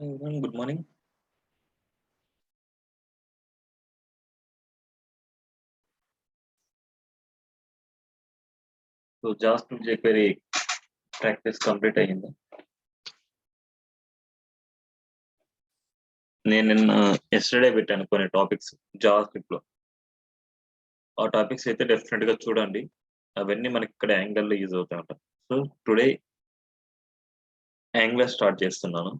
Everyone, good morning. So JavaScript jQuery practice complete అయ్యింది. నేను నిన్న ఎస్టర్డే పెట్టాను కొన్ని టాపిక్స్ JavaScript లో. ఆ టాపిక్స్ అయితే డెఫినెట్ గా చూడండి. అవన్నీ మనకి ఇక్కడ యాంగిల్ లో యూజ్ అవుతాయి అంట. సో టుడే యాంగులర్ స్టార్ట్ చేస్తున్నాను.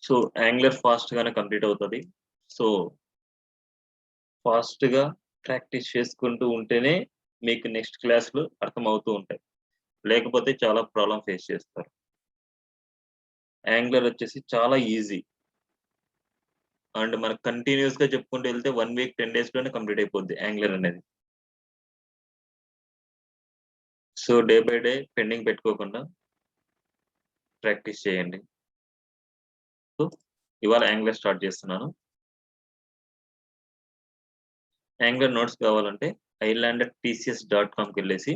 సో యాంగులర్ ఫాస్ట్ గానే కంప్లీట్ అవుతుంది. సో ఫాస్ట్ గా ప్రాక్టీస్ చేసుకుంటూ ఉంటేనే మీకు నెక్స్ట్ క్లాసులు అర్థమవుతూ ఉంటాయి. లేకపోతే చాలా ప్రాబ్లం ఫేస్ చేస్తారు. యాంగులర్ వచ్చేసి చాలా ఈజీ అండ్ మనకు కంటిన్యూస్ గా చెప్పుకుంటూ వెళ్తే 1 వీక్ 10 days లోనే కంప్లీట్ అయిపోద్ది యాంగులర్ అనేది. So day by day pending పెట్టుకోకుండా ప్రాక్టీస్ చేయండి. సో ఇవాళ యాంగులర్ స్టార్ట్ చేస్తున్నాను. యాంగులర్ నోట్స్ కావాలంటే ilandtcs.comకి వెళ్ళేసి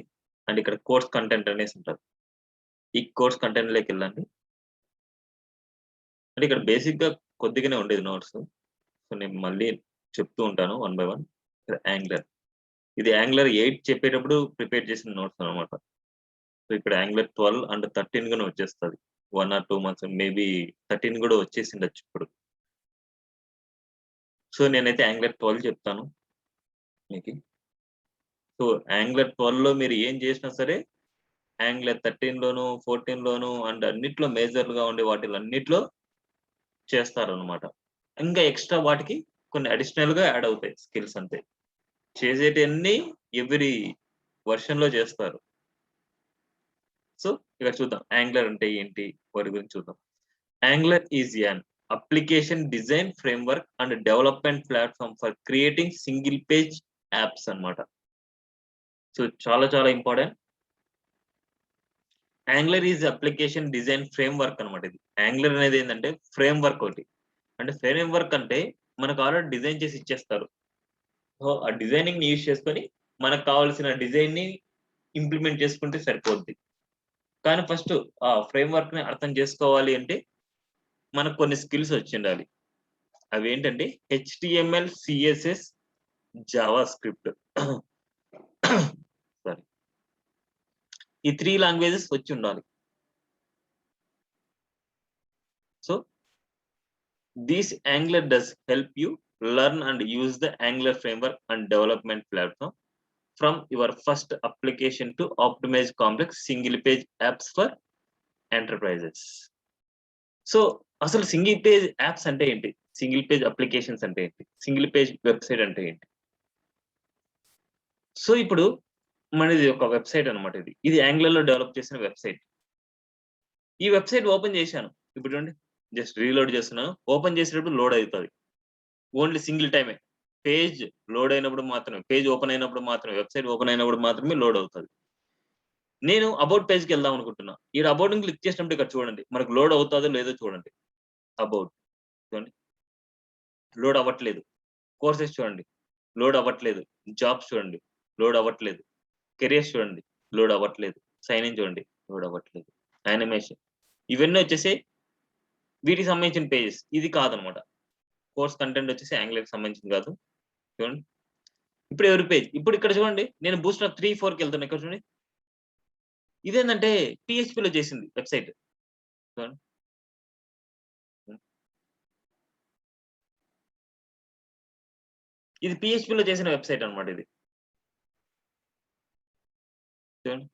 అండ్ ఇక్కడ కోర్స్ కంటెంట్ అనేసి ఉంటుంది. ఈ కోర్స్ కంటెంట్ లోకి వెళ్ళండి. అంటే ఇక్కడ బేసిక్ గా కొద్దిగానే ఉండేది నోట్స్. సో నేను మళ్ళీ చెప్తూ ఉంటాను 1 by 1. యాంగులర్ ఇది యాంగులర్ 8 చెప్పేటప్పుడు ప్రిపేర్ చేసిన నోట్స్ అనమాట. సో ఇక్కడ యాంగులర్ 12 అండ్ 13 గానే వచ్చేస్తుంది. 1 or 2 months మేబీ 13 కూడా వచ్చేసిండొచ్చు ఇప్పుడు. సో నేనైతే యాంగులర్ 12 చెప్తాను మీకు. సో యాంగులర్ 12 లో మీరు ఏం చేసినా సరే యాంగులర్ 13 లోను 14 లోను అండ్ అన్నిట్లో మేజర్ గా ఉండే వాటిలన్నిట్లో చేస్తారనమాట. ఇంకా ఎక్స్ట్రా వాటికి కొన్ని అడిషనల్ గా యాడ్ అవుతాయి స్కిల్స్ అంతే. చేసేటన్ని ఎవ్రీ వర్షన్ లో చేస్తారు. సో ఇక్కడ చూద్దాం యాంగులర్ అంటే ఏంటి వాటి గురించి చూద్దాం. Angular is an application design framework and development platform for creating single page apps అన్నమాట. సో చాలా చాలా important. Angular is application design framework అనమాట. ఇది యాంగులర్ అనేది ఏంటంటే ఫ్రేమ్వర్క్ ఒకటి. అంటే ఫ్రేమ్వర్క్ అంటే మనకు ఆల్రెడీ డిజైన్ చేసి ఇచ్చేస్తారు. సో ఆ డిజైనింగ్ ని యూజ్ చేసుకొని మనకు కావాల్సిన డిజైన్ ని ఇంప్లిమెంట్ చేసుకుంటే సరిపోద్ది. కానీ ఫస్ట్ ఆ ఫ్రేమ్వర్క్ ని అర్థం చేసుకోవాలి అంటే మనకు కొన్ని స్కిల్స్ వచ్చి ఉండాలి. అవి ఏంటంటే HTML, CSS, JavaScript. సారీ, ఈ 3 లాంగ్వేజెస్ వచ్చి ఉండాలి. So this Angular does help you learn and use the Angular framework and development platform from your first application to optimize complex single page apps for enterprises. So అసలు single page apps అంటే ఏంటి, single page applications అంటే ఏంటి, single page website అంటే ఏంటి? So ఇప్పుడు మనది ఒక వెబ్సైట్ అనమాట. ఇది యాంగులర్ లో డెవలప్ చేసిన వెబ్సైట్. ఈ వెబ్సైట్ ఓపెన్ చేశాను. ఇప్పుడు చూడండి, జస్ట్ రీలోడ్ చేస్తున్నాను. ఓపెన్ చేసేటప్పుడు లోడ్ అవుతుంది. ఓన్లీ సింగిల్ టైమే. పేజ్ లోడ్ అయినప్పుడు మాత్రమే, పేజ్ ఓపెన్ అయినప్పుడు మాత్రమే, వెబ్సైట్ ఓపెన్ అయినప్పుడు మాత్రమే లోడ్ అవుతుంది. నేను అబౌట్ పేజ్కి వెళ్దాం అనుకుంటున్నా. ఈ అబౌట్ క్లిక్ చేసినప్పుడు ఇక్కడ చూడండి మనకు లోడ్ అవుతుందో లేదో చూడండి. అబౌట్ చూడండి, లోడ్ అవ్వట్లేదు. కోర్సెస్ చూడండి, లోడ్ అవ్వట్లేదు. జాబ్స్ చూడండి, లోడ్ అవ్వట్లేదు. కెరియర్స్ చూడండి, లోడ్ అవ్వట్లేదు. సైన్ ఇన్ చూడండి, లోడ్ అవ్వట్లేదు. యానిమేషన్ ఇవన్నీ వచ్చేసి వీటికి సంబంధించిన పేజెస్. ఇది కాదనమాట. కోర్స్ కంటెంట్ వచ్చేసి యాంగులర్కి సంబంధించింది కాదు. చూడండి ఇప్పుడు ఎవరి పేజ్. ఇప్పుడు ఇక్కడ చూడండి నేను బూస్ట్రాప్ 3-4కి వెళ్తున్నా. ఇక్కడ చూడండి ఇదేంటంటే PHP లో చేసింది వెబ్సైట్. చూడండి ఇది PHP లో చేసిన వెబ్సైట్ అనమాట. ఇది చూడండి.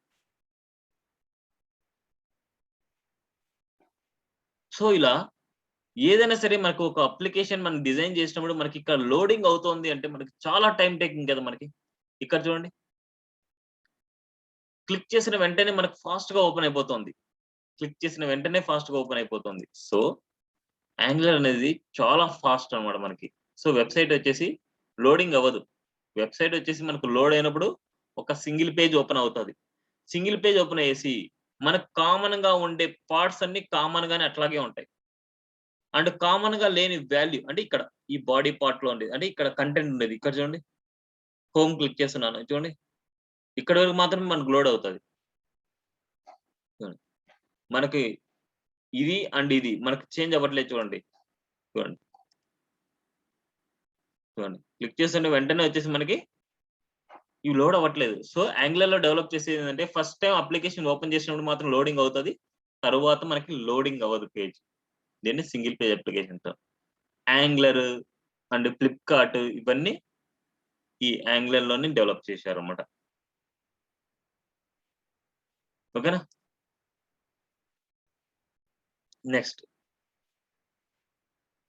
సో ఇలా ఏదైనా సరే మనకు ఒక అప్లికేషన్ మనం డిజైన్ చేసినప్పుడు మనకి ఇక్కడ లోడింగ్ అవుతోంది అంటే మనకి చాలా టైం టేకింగ్ కదా మనకి. ఇక్కడ చూడండి క్లిక్ చేసిన వెంటనే మనకు ఫాస్ట్ గా ఓపెన్ అయిపోతుంది. క్లిక్ చేసిన వెంటనే ఫాస్ట్ గా ఓపెన్ అయిపోతుంది. సో యాంగులర్ అనేది చాలా ఫాస్ట్ అనమాట మనకి. సో వెబ్సైట్ వచ్చేసి లోడింగ్ అవ్వదు. వెబ్సైట్ వచ్చేసి మనకు లోడ్ అయినప్పుడు ఒక సింగిల్ పేజ్ ఓపెన్ అవుతుంది. సింగిల్ పేజ్ ఓపెన్ అయ్యేసి మనకు కామన్ గా ఉండే పార్ట్స్ అన్ని కామన్ గానే అట్లాగే ఉంటాయి. అండ్ కామన్ గా లేని వాల్యూ అంటే ఇక్కడ ఈ బాడీ పార్ట్ లో ఉండేది, అంటే ఇక్కడ కంటెంట్ ఉండేది. ఇక్కడ చూడండి హోమ్ క్లిక్ చేస్తున్నాను. చూడండి ఇక్కడ వరకు మాత్రమే మనకు లోడ్ అవుతుంది. మనకి ఇది అండ్ ఇది మనకు చేంజ్ అవ్వట్లేదు చూడండి. చూడండి. చూడండి. క్లిక్ చేస్తుంటే వెంటనే వచ్చేసి మనకి ఇవి లోడ్ అవ్వట్లేదు. సో, యాంగులర్‌లో డెవలప్ చేసేది ఏంటంటే ఫస్ట్ టైమ్ అప్లికేషన్ ఓపెన్ చేసినప్పుడు మాత్రం లోడింగ్ అవుతది. తరువాత మనకి లోడింగ్ అవ్వదు పేజ్. దీన్ని సింగిల్ పేజ్ అప్లికేషన్ అంటాం. యాంగులర్ అండ్ ఫ్లిప్‌కార్ట్ ఇవన్నీ ఈ యాంగులర్‌లోనే డెవలప్ చేశారన్నమాట. ఓకేనా? Next.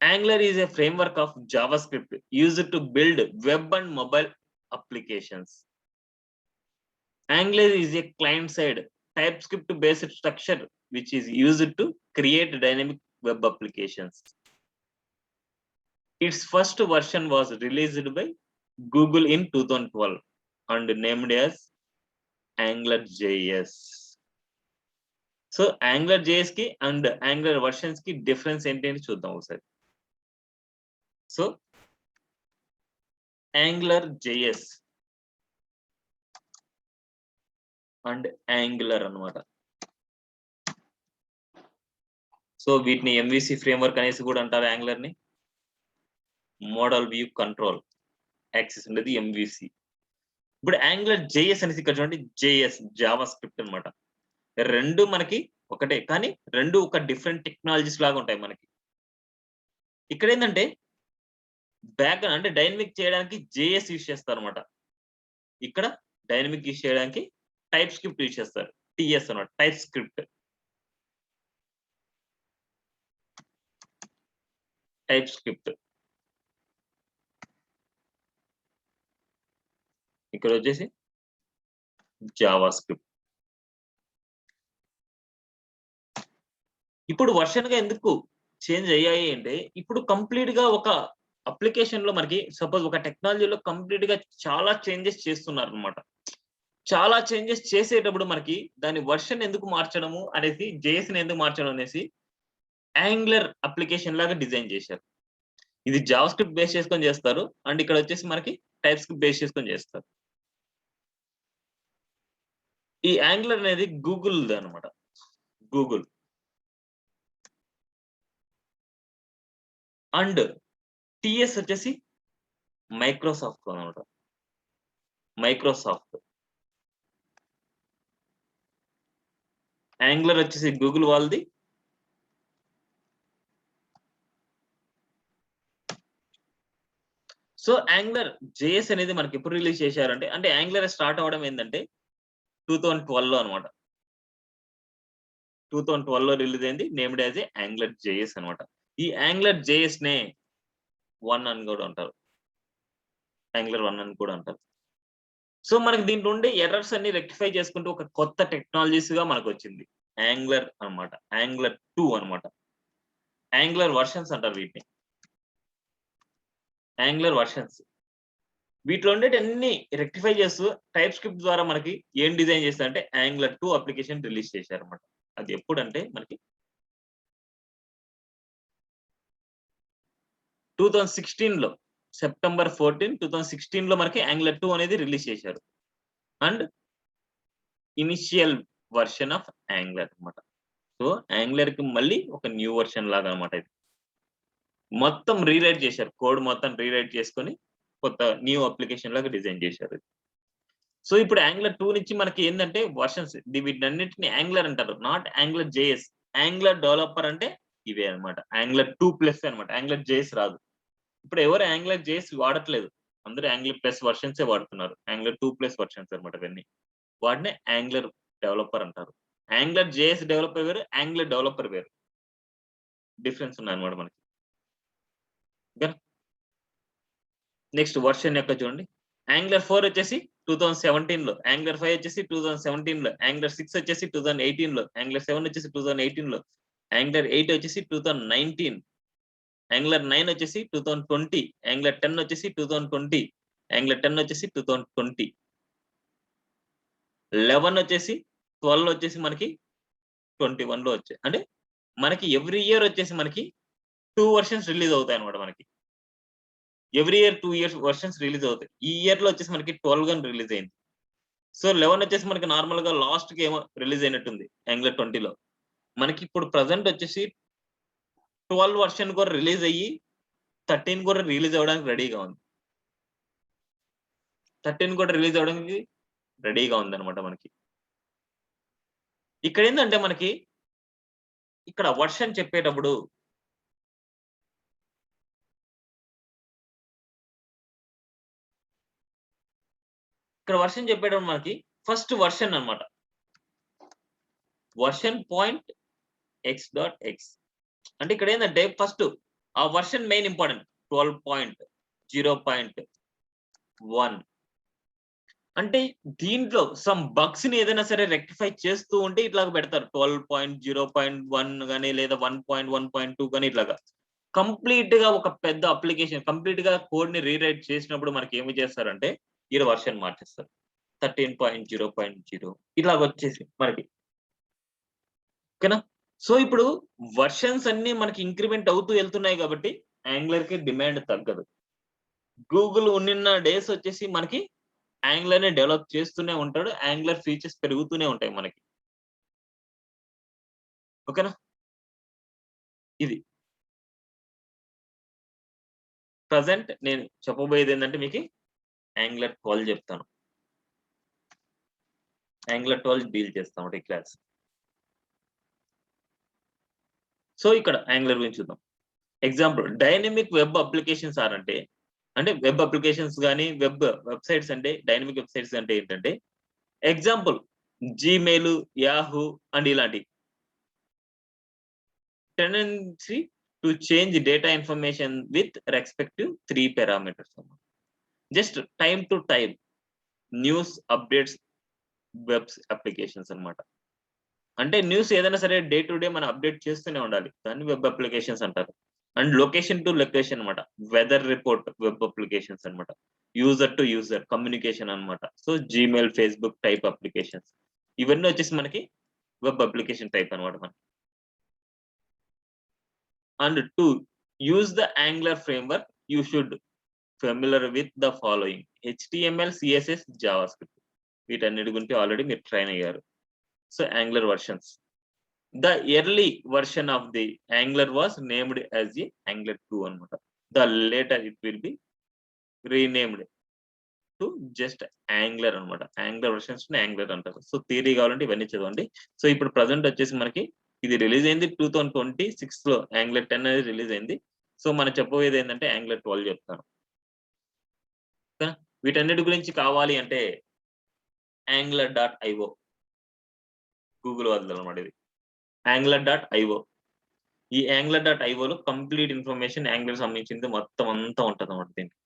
Angular is a framework of JavaScript used to build web and mobile applications. Angular is a client-side TypeScript-based structure which is used to create dynamic web applications. Its first version was released by Google in 2012 and named as AngularJS. So, AngularJS ki and Angular versions ki difference ఏంటి అని చూద్దాం ఒకసారి. So, AngularJS and angular అన్నమాట. So వీటిని MVC framework అనేసి కూడా అంటారు. Angular ని మోడల్ వ్యూ కంట్రోల్ యాక్సెస్ ఉండేది ఎంవిసి. ఇప్పుడు యాంగులర్ జేఎస్ అనేసి ఇక్కడ చూడండి, జేఎస్ జావా స్క్రిప్ట్ అనమాట. రెండు మనకి ఒకటే, కానీ రెండు ఒక డిఫరెంట్ టెక్నాలజీస్ లాగా ఉంటాయి మనకి. ఇక్కడ ఏంటంటే బ్యాక్ అంటే డైనమిక్ చేయడానికి జేఎస్ యూజ్ చేస్తారు అనమాట. ఇక్కడ డైనమిక్ యూజ్ చేయడానికి టైప్ స్క్రిప్ట్ యూజ్ చేస్తారు, టిఎస్ అన్నమాట, టైప్ స్క్రిప్ట్. టైప్ స్క్రిప్ట్ ఇక్కడ వచ్చేసి జావా స్క్రిప్ట్. ఇప్పుడు వర్షన్ గా ఎందుకు చేంజ్ అయ్యాయి అంటే, ఇప్పుడు కంప్లీట్ గా ఒక అప్లికేషన్ లో మనకి సపోజ్ ఒక టెక్నాలజీలో కంప్లీట్ గా చాలా చేంజెస్ చేస్తున్నారు అనమాట. చాలా చేంజెస్ చేసేటప్పుడు మనకి దాని వర్షన్ ఎందుకు మార్చడము అనేసి, జేఎస్ ని ఎందుకు మార్చడం అనేసి యాంగులర్ అప్లికేషన్ లాగా డిజైన్ చేశారు. ఇది జావా స్క్రిప్ట్ బేస్ చేసుకొని చేస్తారు, అండ్ ఇక్కడ వచ్చేసి మనకి టైప్ స్క్రిప్ట్ బేస్ చేసుకొని చేస్తారు. ఈ యాంగులర్ అనేది గూగుల్ అన్నమాట. గూగుల్ అండ్ టిఎస్ వచ్చేసి మైక్రోసాఫ్ట్ అన్నమాట. మైక్రోసాఫ్ట్. యాంగులర్ వచ్చేసి గూగుల్ వాళ్ళది, సో యాంగులర్ జేఎస్ అనేది మనకి ఎప్పుడు రిలీజ్ చేశారంటే, అంటే యాంగులర్ స్టార్ట్ అవడం ఏంటంటే 2012 లో అనమాట. 2012 లో రిలీజ్ అయింది, named as a angular JS అనమాట. ఈ యాంగులర్ జేఎస్ నే 1 అని కూడా అంటారు, యాంగులర్ 1 అని కూడా అంటారు. సో మనకి దీంట్లో ఉండే ఎర్రర్స్ అన్ని రెక్టిఫై చేసుకుంటూ ఒక కొత్త టెక్నాలజీస్ గా మనకు వచ్చింది యాంగులర్ అనమాట. యాంగులర్ 2 అనమాట. యాంగులర్ వర్షన్స్ అంటారు వీటిని, యాంగులర్ వర్షన్స్. వీటిలో ఉండేటి అన్ని రెక్టిఫై చేస్తూ టైప్ స్క్రిప్ట్ ద్వారా మనకి ఏం డిజైన్ చేస్తారంటే యాంగులర్ 2 అప్లికేషన్ రిలీజ్ చేశారన్నమాట. అది ఎప్పుడంటే మనకి 2016 లో, సెప్టెంబర్ 14, 2016 లో మనకి యాంగులర్ 2 అనేది రిలీజ్ చేశారు. And initial version of angular అనమాట. సో యాంగులర్ కి మళ్ళీ ఒక న్యూ వర్షన్ లాగా అనమాట. ఇది మొత్తం రీరైట్ చేశారు, కోడ్ మొత్తం రీరైట్ చేసుకొని కొత్త న్యూ అప్లికేషన్ లాగా డిజైన్ చేశారు. సో ఇప్పుడు యాంగులర్ 2 నుంచి మనకి ఏంటంటే వర్షన్స్, వీటన్నిటిని యాంగులర్ అంటారు, not angular JS. Angular developer అంటే ఇవే అనమాట, యాంగులర్ 2+ అనమాట. యాంగులర్ జేఎస్ రాదు. ఇప్పుడు ఎవరు యాంగులర్ జేఎస్ వాడట్లేదు, అందరూ యాంగులర్ ప్లస్ వర్షన్సే వాడుతున్నారు. యాంగులర్ 2+ వర్షన్స్ అనమాట ఇవన్నీ. వాటినే యాంగులర్ డెవలపర్ అంటారు. యాంగులర్ జేఎస్ డెవలపర్ వేరు, యాంగులర్ డెవలపర్ వేరు, డిఫరెన్స్ ఉన్నాయి అనమాట మనకి. నెక్స్ట్ వర్షన్ యొక్క చూడండి, యాంగులర్ 4 వచ్చేసి 2017 లో, యాంగులర్ 5 వచ్చేసి 2017 లో, యాంగులర్ 6 వచ్చేసి 2018 లో, యాంగులర్ 7 వచ్చేసి 2018 లో, యాంగులర్ 8 వచ్చేసి 2019, యాంగులర్ 9 వచ్చేసి 2020, యాంగులర్ 10 వచ్చేసి 2020, యాంగులర్ 10 వచ్చేసి 2020, 11 వచ్చేసి 12 వచ్చేసి మనకి 21 లో వచ్చాయి. అంటే మనకి ఎవ్రీ ఇయర్ వచ్చేసి మనకి 2 వర్షన్స్ రిలీజ్ అవుతాయి అనమాట. మనకి every year 2 years versions release అవుతాయి. ఈ ఇయర్ లో వచ్చేసి మనకి 12 గా రిలీజ్ అయింది. సో 11 వచ్చేసి మనకి నార్మల్ గా లాస్ట్ కి ఏమో రిలీజ్ అయినట్టుంది యాంగులర్ 20 లో. మనకి ఇప్పుడు ప్రజెంట్ వచ్చేసి 12 వర్షన్ కూడా రిలీజ్ అయ్యి 13 కూడా రిలీజ్ అవ్వడానికి రెడీగా ఉంది. 13 కూడా రిలీజ్ అవ్వడానికి రెడీగా ఉందన్నమాట మనకి. ఇక్కడ ఏంటంటే మనకి ఇక్కడ వర్షన్ చెప్పేటప్పుడు మనకి ఫస్ట్ వర్షన్ అన్నమాట. వర్షన్ పాయింట్ x.x అంటే ఇక్కడ ఏంటంటే ఫస్ట్ ఆ వర్షన్ మెయిన్ ఇంపార్టెంట్ 12.0.1 అంటే దీంట్లో సమ్ బగ్స్ ని ఏదైనా సరే రెక్టిఫై చేస్తూ ఉంటే ఇట్లాగా పెడతారు 12.0.1 గానీ లేదా 1.1.2 గానీ ఇట్లాగా కంప్లీట్ గా ఒక పెద్ద అప్లికేషన్ కంప్లీట్ గా కోడ్ ని రీరైట్ చేసినప్పుడు మనకి ఏమి చేస్తారంటే ఈ వర్షన్ మార్చేస్తారు 13.0.0 ఇలాగ వచ్చేసి మనకి ఓకేనా. సో ఇప్పుడు వర్షన్స్ అన్ని మనకి ఇంక్రిమెంట్ అవుతూ వెళ్తున్నాయి కాబట్టి యాంగులర్ కి డిమాండ్ తగ్గదు. గూగుల్ ఉన్న డేస్ వచ్చేసి మనకి యాంగులర్ ని డెవలప్ చేస్తూనే ఉంటాడు. యాంగులర్ ఫీచర్స్ పెరుగుతూనే ఉంటాయి మనకి. ఓకేనా. ఇది ప్రజెంట్ నేను చెప్పబోయేది ఏంటంటే మీకు యాంగులర్ 12 చెప్తాను. యాంగులర్ 12 డీల్ చేస్తాం ఈ క్లాస్. సో ఇక్కడ యాంగులర్ గురించి చూద్దాం. ఎగ్జాంపుల్ డైనమిక్ వెబ్ అప్లికేషన్స్ అంటే వెబ్ అప్లికేషన్స్ కానీ వెబ్సైట్స్ అంటే డైనమిక్ వెబ్సైట్స్ అంటే ఏంటంటే ఎగ్జాంపుల్ జీమెయిల్, యాహూ అండ్ ఇలాంటి tendency to change data information with respective 3 parameters. Just time to time news updates webs applications అన్నమాట. అంటే న్యూస్ ఏదైనా సరే డే టు డే మనం అప్డేట్ చేస్తూనే ఉండాలి. దాన్ని వెబ్ అప్లికేషన్స్ అంటారు. అండ్ లొకేషన్ టు లొకేషన్ అన్నమాట. వెదర్ రిపోర్ట్ వెబ్ అప్లికేషన్స్ అన్నమాట. యూజర్ టు యూజర్ కమ్యూనికేషన్ అన్నమాట. So Gmail, Facebook type applications ఇవన్నీ వచ్చేసి మనకి వెబ్ అప్లికేషన్ టైప్ అన్నమాట మనకి. And to use the angular framework you should familiar with the following HTML, CSS, JavaScript. వీటన్నిటి గురించి already మీరు ట్రైన్ అయ్యారు. So angular versions. The early version of the Angular was named as the Angular 2 అన్నమాట. The later it will be renamed to just Angular అన్నమాట. Angular versions ని Angular అంటారు. So theory కావాలంటే ఇవన్నీ చదవండి. సో ఇప్పుడు ప్రజెంట్ వచ్చేసి మనకి ఇది రిలీజ్ అయింది 2026 లో Angular 10 అనేది రిలీజ్ అయింది. సో మనం చెప్పబోయేది ఏంటంటే Angular 12 చెప్తాను. వీటన్నిటి గురించి కావాలి అంటే angular.io గూగుల్ వద్ద అన్నమాట. ఇది angular.io. ఈ angular.io లో కంప్లీట్ ఇన్ఫర్మేషన్ యాంగులర్ సంబంధించింది మొత్తం అంతా ఉంటుంది అన్నమాట. దీనికి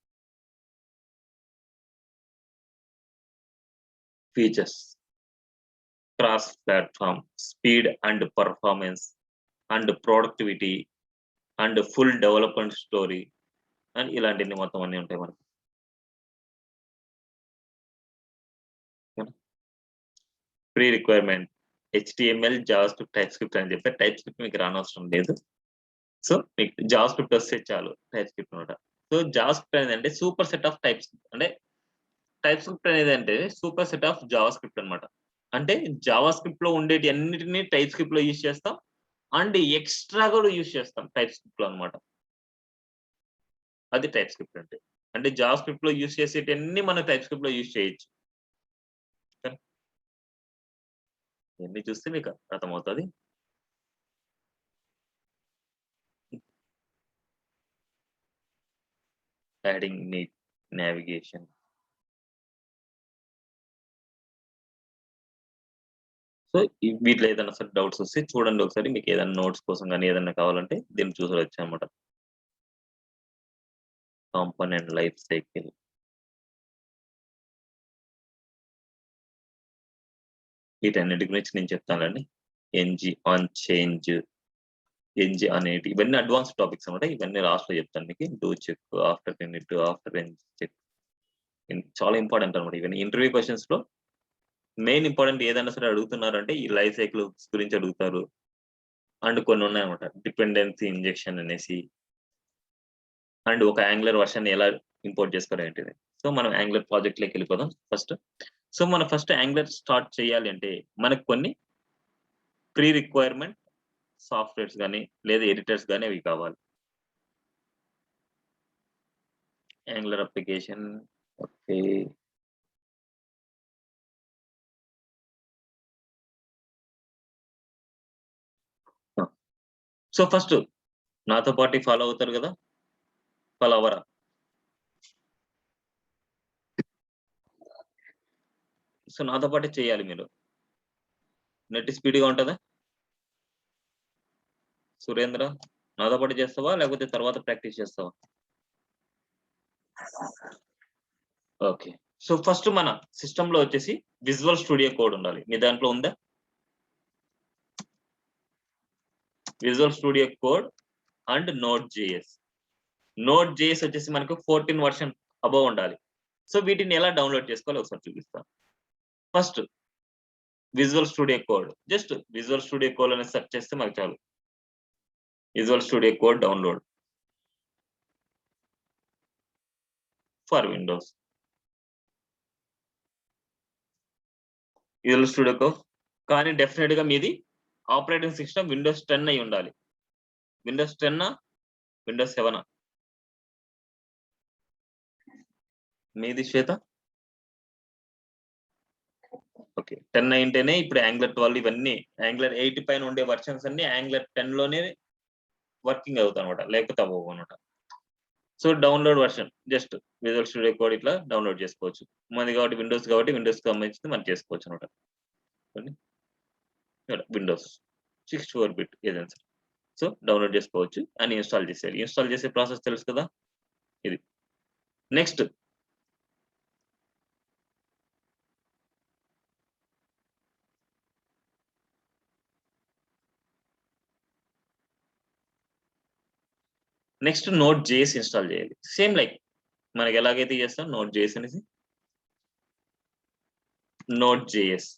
features, cross platform, speed and performance and productivity and full development story and ఇలాంటివి మొత్తం అన్ని ఉంటాయి మనకి. Pre requirement HTML, JavaScript, type script అని చెప్పి టైప్ స్క్రిప్ట్ మీకు రానవసరం లేదు. సో మీకు జావాస్క్రిప్ట్ వస్తే చాలు టైప్ స్క్రిప్ట్ అనమాట. సో జావాస్క్రిప్ట్ అనేది అంటే super set of type script. అంటే టైప్ స్క్రిప్ట్ అనేది అంటే సూపర్ సెట్ ఆఫ్ జావాస్క్రిప్ట్ అనమాట. అంటే జావాస్క్రిప్ట్ లో ఉండేటి అన్నిటిని టైప్ స్క్రిప్ట్ లో యూజ్ చేస్తాం అండ్ ఎక్స్ట్రా కూడా యూజ్ చేస్తాం టైప్ స్క్రిప్ట్ లో అనమాట. అది టైప్ స్క్రిప్ట్ అంటే. అంటే జావాస్క్రిప్ట్ లో యూజ్ చేసేటన్ని మనం టైప్ స్క్రిప్ట్ లో యూజ్ చేయొచ్చు. ఇవన్నీ చూస్తే మీకు అర్థమవుతుంది. Adding neat navigation. సో వీటిలో ఏదైనా సరే డౌట్స్ వస్తే చూడండి ఒకసారి. మీకు ఏదైనా నోట్స్ కోసం కానీ ఏదైనా కావాలంటే దీన్ని చూసవచ్చు అనమాట. కాంపోనెంట్ లైఫ్ సైకిల్, వీటన్నిటి గురించి నేను చెప్తానండి. ఎన్జి ఆన్ చేంజ్, ఎన్జి అనేటి ఇవన్నీ అడ్వాన్స్ టాపిక్స్ అనమాట. ఇవన్నీ లాస్ట్ లో చెప్తాను మీకు. Do check, after unit, after check చాలా ఇంపార్టెంట్ అనమాట. ఇవన్నీ ఇంటర్వ్యూ క్వశ్చన్స్ లో మెయిన్ ఇంపార్టెంట్. ఏదైనా సరే అడుగుతున్నారు అంటే ఈ లైఫ్ సైకిల్ గురించి అడుగుతారు. అండ్ కొన్ని ఉన్నాయన్నమాట. డిపెండెన్సీ ఇంజెక్షన్ అనేసి అండ్ ఒక యాంగులర్ వర్షన్ ఎలా ఇంపోర్ట్ చేసుకోవడం ఏంటిది. సో మనం యాంగులర్ ప్రాజెక్ట్ లోకి వెళ్ళిపోదాం ఫస్ట్. సో మనం ఫస్ట్ యాంగులర్ స్టార్ట్ చేయాలి అంటే మనకు కొన్ని ప్రీ రిక్వైర్మెంట్ సాఫ్ట్వేర్స్ కానీ లేదా ఎడిటర్స్ కానీ అవి కావాలి. Angular application okay. So first నాతో పాటు ఫాలో అవుతారు కదా, ఫాలో అవ్వరా? సో నాతో పాటు చేయాలి మీరు. నెట్ స్పీడ్గా ఉంటుందా సురేంద్ర? నాతో పాటు చేస్తావా లేకపోతే తర్వాత ప్రాక్టీస్ చేస్తావా? ఓకే. సో ఫస్ట్ మన సిస్టమ్ లో వచ్చేసి విజువల్ స్టూడియో కోడ్ ఉండాలి. మీ దాంట్లో ఉందా visual studio code and note JS? Note JS వచ్చేసి మనకు 14 వర్షన్ అబౌవ్ ఉండాలి. సో వీటిని ఎలా డౌన్లోడ్ చేసుకోవాలో ఒకసారి చూపిస్తాను. First visual studio code, just visual studio code అని సెర్చ్ చేస్తే మనకు చాలు. Visual studio code download for Windows. Visual studio code కానీ డెఫినెట్ గా మీది ఆపరేటింగ్ సిస్టమ్ విండోస్ 10 అయి ఉండాలి. విండోస్ 10 విండోస్ 7 మీది శ్వేత? ఓకే, 10 అయింటేనే ఇప్పుడు యాంగులర్ 12 ఇవన్నీ యాంగులర్ 8 పైన ఉండే వర్షన్స్ అన్ని యాంగులర్ 10 లోనే వర్కింగ్ అవుతాయి అనమాట, లేకపోతే అవ్వవు అనమాట. So download version just visual studio code ఇట్లా డౌన్లోడ్ చేసుకోవచ్చు. మనది కాబట్టి విండోస్ సంబంధించి మనం చేసుకోవచ్చు అనమాట. విండోస్ 64 బిట్ ఏదైనా సరే. సో డౌన్లోడ్ చేసుకోవచ్చు అని ఇన్స్టాల్ చేసేయాలి. ఇన్స్టాల్ చేసే ప్రాసెస్ తెలుసు కదా ఇది. నెక్స్ట్ నోట్ జేఎస్ ఇన్స్టాల్ చేయాలి. సేమ్ లైక్ మనకి ఎలాగైతే చేస్తాం నోట్ జేఎస్ అనేసి. Note JS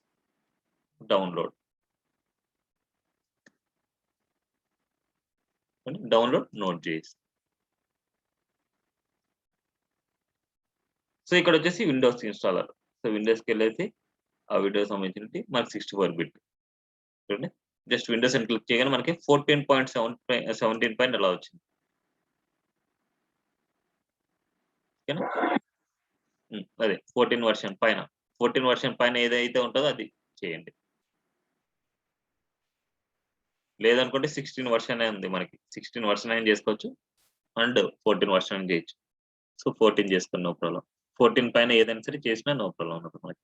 download note JS. So ఇక్కడ వచ్చేసి విండోస్ ఇన్స్టాలర్. సో విండోస్కి వెళ్ళేసి ఆ విండోస్ సంబంధించి మనకి 64 బిట్ చూడండి. జస్ట్ విండోస్ అని క్లిక్ చేయగానే మనకి 14.17 పైన ఎలా వచ్చింది. ఓకేనా? అదే 14 వర్షన్ పైన ఏదైతే ఉంటుందో అది చేయండి. లేదనుకుంటే 16 వర్షన్ ఉంది మనకి. 16 వర్షన్ అయినా చేసుకోవచ్చు అండ్ 14 వర్షన్ అయినా చేయొచ్చు. సో 14 చేసుకుని నో ప్రాబ్లం. 14 పైన ఏదైనా సరే చేసినా నో ప్రాబ్లం ఉండదు మనకి.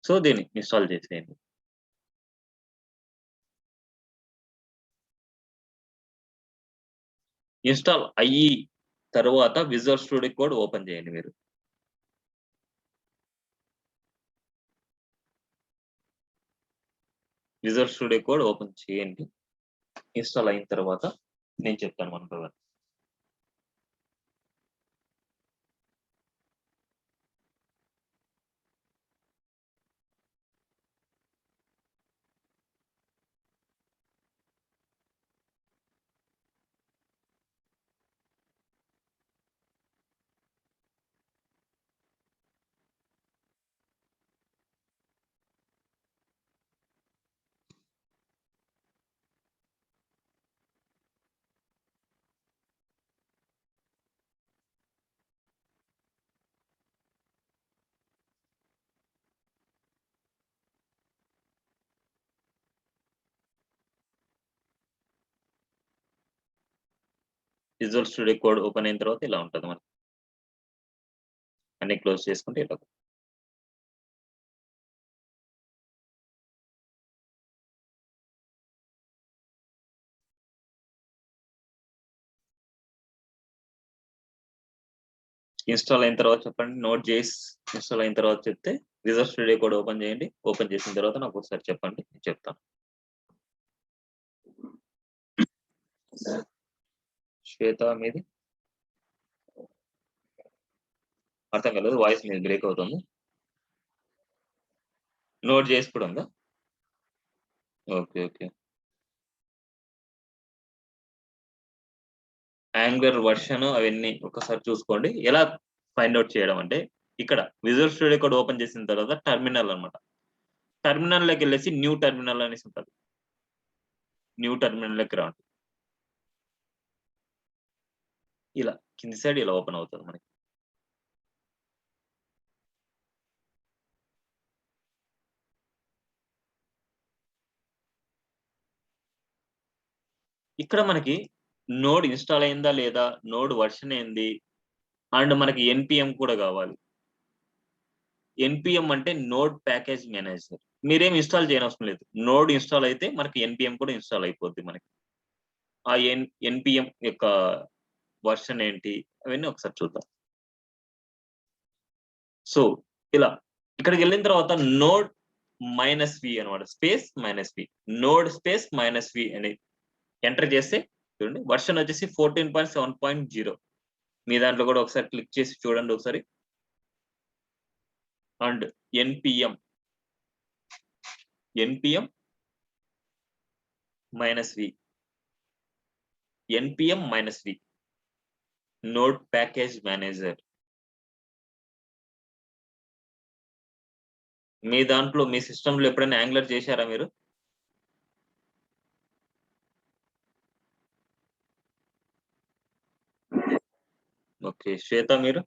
సో దీన్ని ఇన్స్టాల్ చేసేయండి. ఇన్స్టాల్ అయ్యి తర్వాత విజువల్ స్టూడియో కోడ్ ఓపెన్ చేయండి మీరు. విజువల్ స్టూడియో కోడ్ ఓపెన్ చేయండి. ఇన్స్టాల్ అయిన తర్వాత నేను చెప్తాను మన తర్వాత. విజువల్ స్టూడియో కోడ్ ఓపెన్ అయిన తర్వాత ఇలా ఉంటుంది మనకి. అన్ని క్లోజ్ చేసుకుంటే ఇలా. ఇన్స్టాల్ అయిన తర్వాత చెప్పండి. నోట్ జేఎస్ ఇన్స్టాల్ అయిన తర్వాత చెప్తే విజువల్ స్టూడియో కోడ్ ఓపెన్ చేయండి. ఓపెన్ చేసిన తర్వాత నాకు ఒకసారి చెప్పండి, నేను చెప్తాను. శ్వేత మీది అర్థం కాలేదు, వాయిస్ మీద బ్రేక్ అవుతుంది. నోట్ జేఎస్ కూడా ఉందా? Okay okay. యాంగులర్ వర్షన్ అవన్నీ ఒకసారి చూసుకోండి. ఎలా ఫైండ్ అవుట్ చేయడం అంటే ఇక్కడ విజువల్ స్టూడియో కోడ్ ఓపెన్ చేసిన తర్వాత టర్మినల్ అనమాట. టర్మినల్ లోకి వెళ్ళేసి న్యూ టర్మినల్ అనేసి ఉంటుంది. న్యూ టెర్మినల్‌లోకి రండి. ఇలా కింది సైడ్ ఇలా ఓపెన్ అవుతది మనకి. ఇక్కడ మనకి నోడ్ ఇన్‌స్టాల్ అయిందా లేదా? నోడ్ వెర్షన్ ఏంది? అండ్ మనకి ఎన్‌పీఎం కూడా గావాలి. ఎన్‌పీఎం అంటే నోడ్ ప్యాకేజ్ మేనేజర్. మీరేమి ఇన్‌స్టాల్ చేయనవసరం లేదు. నోడ్ ఇన్‌స్టాల్ అయితే మనకి ఎన్‌పీఎం కూడా ఇన్‌స్టాల్ అయిపోద్ది మనకి. ఆ ఎన్‌పీఎం యొక్క వెర్షన్ ఏంటి? అవన్నీ ఒకసారి చూద్దాం. సో, ఇలా ఇక్కడికెళ్ళిన తర్వాత నోడ్ -వి అన్నమాట. స్పేస్ -వి. నోడ్ స్పేస్ -వి అని ఎంటర్ చేస్తే చూడండి వెర్షన్ వచ్చేసి 14.7.0. మీ దాంట్లో కూడా ఒకసారి క్లిక్ చేసి చూడండి ఒకసారి. And NPM -v. NPM -v. Node package manager. మీ దాంట్లో మీ సిస్టమ్‌లో ఎప్పుడైనా యాంగులర్ చేశారా మీరు? ఓకే. శ్వేత మీరు?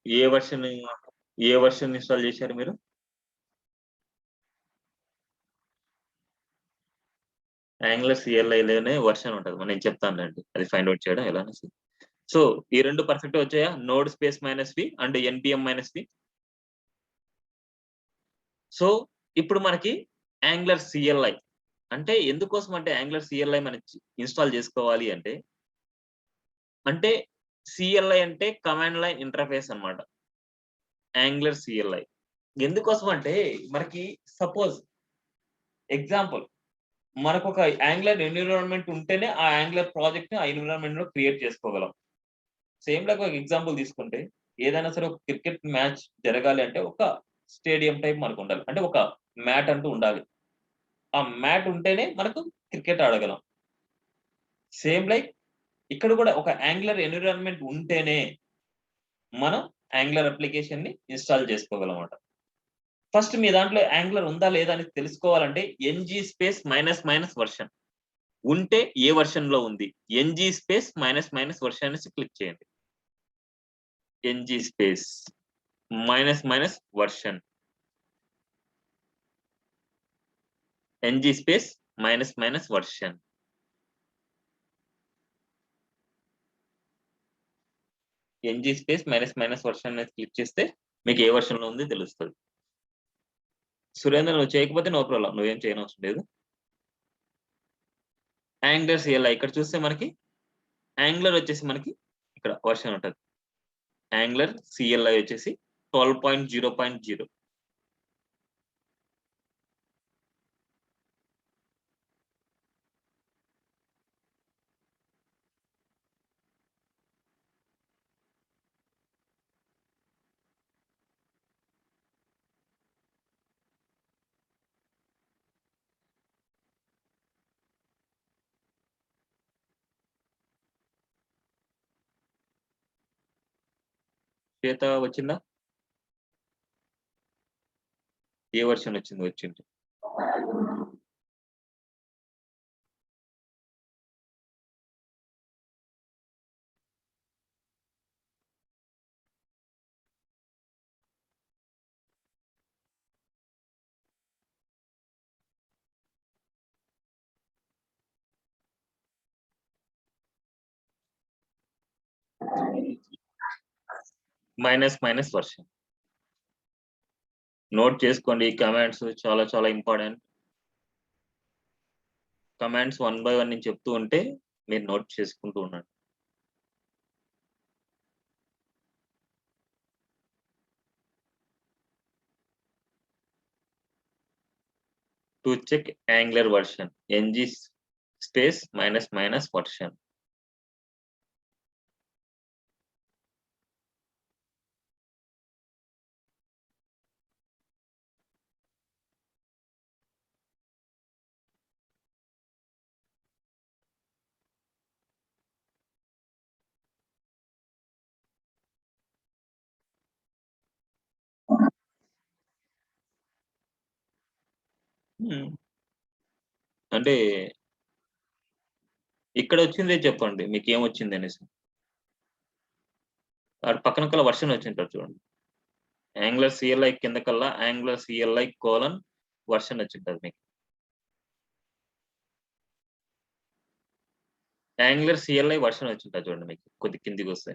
ఏ వెర్షన్ ఇన్‌స్టాల్ చేశారు మీరు? యాంగులర్ CLIలోనే వెర్షన్ ఉంటది. నేను చెప్తానులెండి. అది ఫైండ్ ఔట్ చేయడం ఎలా అనేసి. సో, ఈ 2 పర్ఫెక్ట్‌గా వచ్చాయా? Node space -v and NPM -v. So, ఇప్పుడు మనకి యాంగులర్ CLI అంటే ఎందుకోసం అంటే యాంగులర్ CLI మనం ఇన్‌స్టాల్ చేసుకోవాలి అంటే, అంటే CLI అంటే కమాండ్ లైన్ ఇంటర్ఫేస్ అన్నమాట. Angular CLI. ఎందుకోసం అంటే మనకి సపోజ్ ఎగ్జాంపుల్ మనకొక యాంగులర్ ఎన్విరాన్మెంట్ ఉంటేనే ఆ యాంగులర్ ప్రాజెక్ట్‌ని ఆ ఎన్విరాన్మెంట్‌లో క్రియేట్ చేసుకోగలం. సేమ్ లైక్ ఒక ఎగ్జాంపుల్ తీసుకుంటే ఏదైనా సరే ఒక క్రికెట్ మ్యాచ్ జరగాలి అంటే ఒక స్టేడియం టైప్ మనకుండాలి. అంటే ఒక మ్యాట్ అంటూ ఉండాలి. ఆ మ్యాట్ ఉంటేనే మనకు క్రికెట్ ఆడగలం. సేమ్ లైక్ ఇక్కడ కూడా ఒక యాంగులర్ ఎన్విరాన్మెంట్ ఉంటేనే మనం యాంగులర్ అప్లికేషన్‌ని ఇన్‌స్టాల్ చేసుకోగలమన్నమాట. ఫస్ట్ మీ దాంట్లో యాంగులర్ ఉందా లేదా అని తెలుసుకోవాలంటే ng space minus minus version ఉంటే ఏ వెర్షన్‌లో ఉంది? Ng space minus minus version అనేసి క్లిక్ చేయండి. Ng space minus minus version. Ng space minus minus version. Ng space minus minus version అనేది క్లిక్ చేస్తే మీకు ఏ వెర్షన్‌లో ఉంది తెలుస్తది. సురేంద్ర నువ్వు చేయకపోతే నో ప్రాబ్లమ్. నువ్వేం చేయనవసరం లేదు. యాంగులర్ CLI ఇక్కడ చూస్తే మనకి యాంగులర్ వచ్చేసి మనకి ఇక్కడ వెర్షన్ ఉంటది. యాంగులర్ CLI వచ్చేసి 12.0.0. శ్వేత వచ్చిందా? ఏ వెర్షన్ వచ్చింది? వచ్చింది. Minus minus version. నోట్ చేసుకోండి. కమాండ్స్ చాలా చాలా important. Commands one by one నేను చెప్తూ ఉంటే మీరు నోట్ చేసుకుంటూ ఉండండి. To check Angular version ng space minus minus version. అంటే ఇక్కడ వచ్చిందే చెప్పండి మీకు ఏమొచ్చింది అనేసి. అటు పక్కన కల్లా వర్షన్ వచ్చింటది చూడండి. యాంగులర్ సిఎల్ఐ కింద కల్లా యాంగులర్ సిఎల్ఐ కోలన్ వర్షన్ వచ్చింటది మీకు. యాంగులర్ సిఎల్ఐ వర్షన్ వచ్చింటది చూడండి మీకు కొద్ది కిందికొస్తే.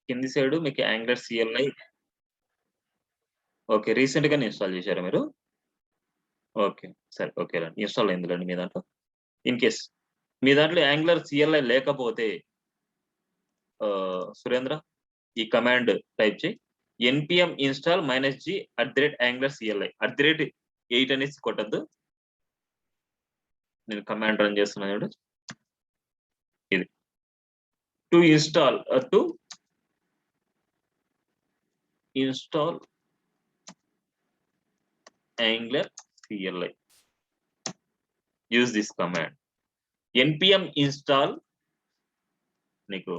కింది సైడు మీకు యాంగులర్ సిఎల్ఐ ఓకే. రీసెంట్ గానే ఇన్‌స్టాల్ చేసారా మీరు? ఓకే. సరే. ఓకేలేండి. ఇన్‌స్టాల్ అయిందిలెండి మీ దాంట్లో. ఇన్ కేస్ మీ దాంట్లో యాంగులర్ సిఎల్ఐ లేకపోతే సురేంద్ర ఈ కమాండ్ టైప్ చేయి. ఎన్‌పిఎం ఇన్‌స్టాల్ -g @angular-cli @8 అనేసి కొట్టొద్దు. నేను కమాండ్ రన్ చేస్తున్నా చూడు. ఇది. To install Angular CLI. Use this command. npm install నీకు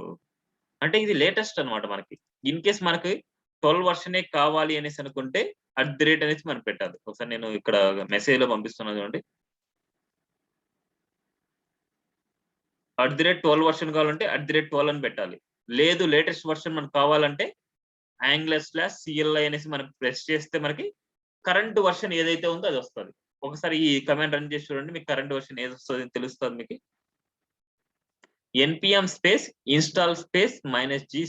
అంటే ఇది లేటెస్ట్ అన్నమాట మనకి. ఇన్ కేస్ మనకి 12 వర్షనే కావాలి అనేసి అనుకుంటే @ అనేసి మనం పెట్టాలి. ఒకసారి నేను ఇక్కడ మెసేజ్‌లో పంపిస్తున్నాను చూడండి. @12 వర్షన్ కావాలంటే @12 అని పెట్టాలి. లేదు లేటెస్ట్ వర్షన్ మనకు కావాలంటే angular/cli అనేసి మనం ప్రెస్ చేస్తే మనకి కరెంట్ వర్షన్ ఏదైతే ఉందో అది వస్తది. ఒకసారి ఈ కమాండ్ రన్ చేసి చూడండి. మీకు కరెంట్ వర్షన్ ఏది వస్తదో తెలుస్తది మీకు. npm install -g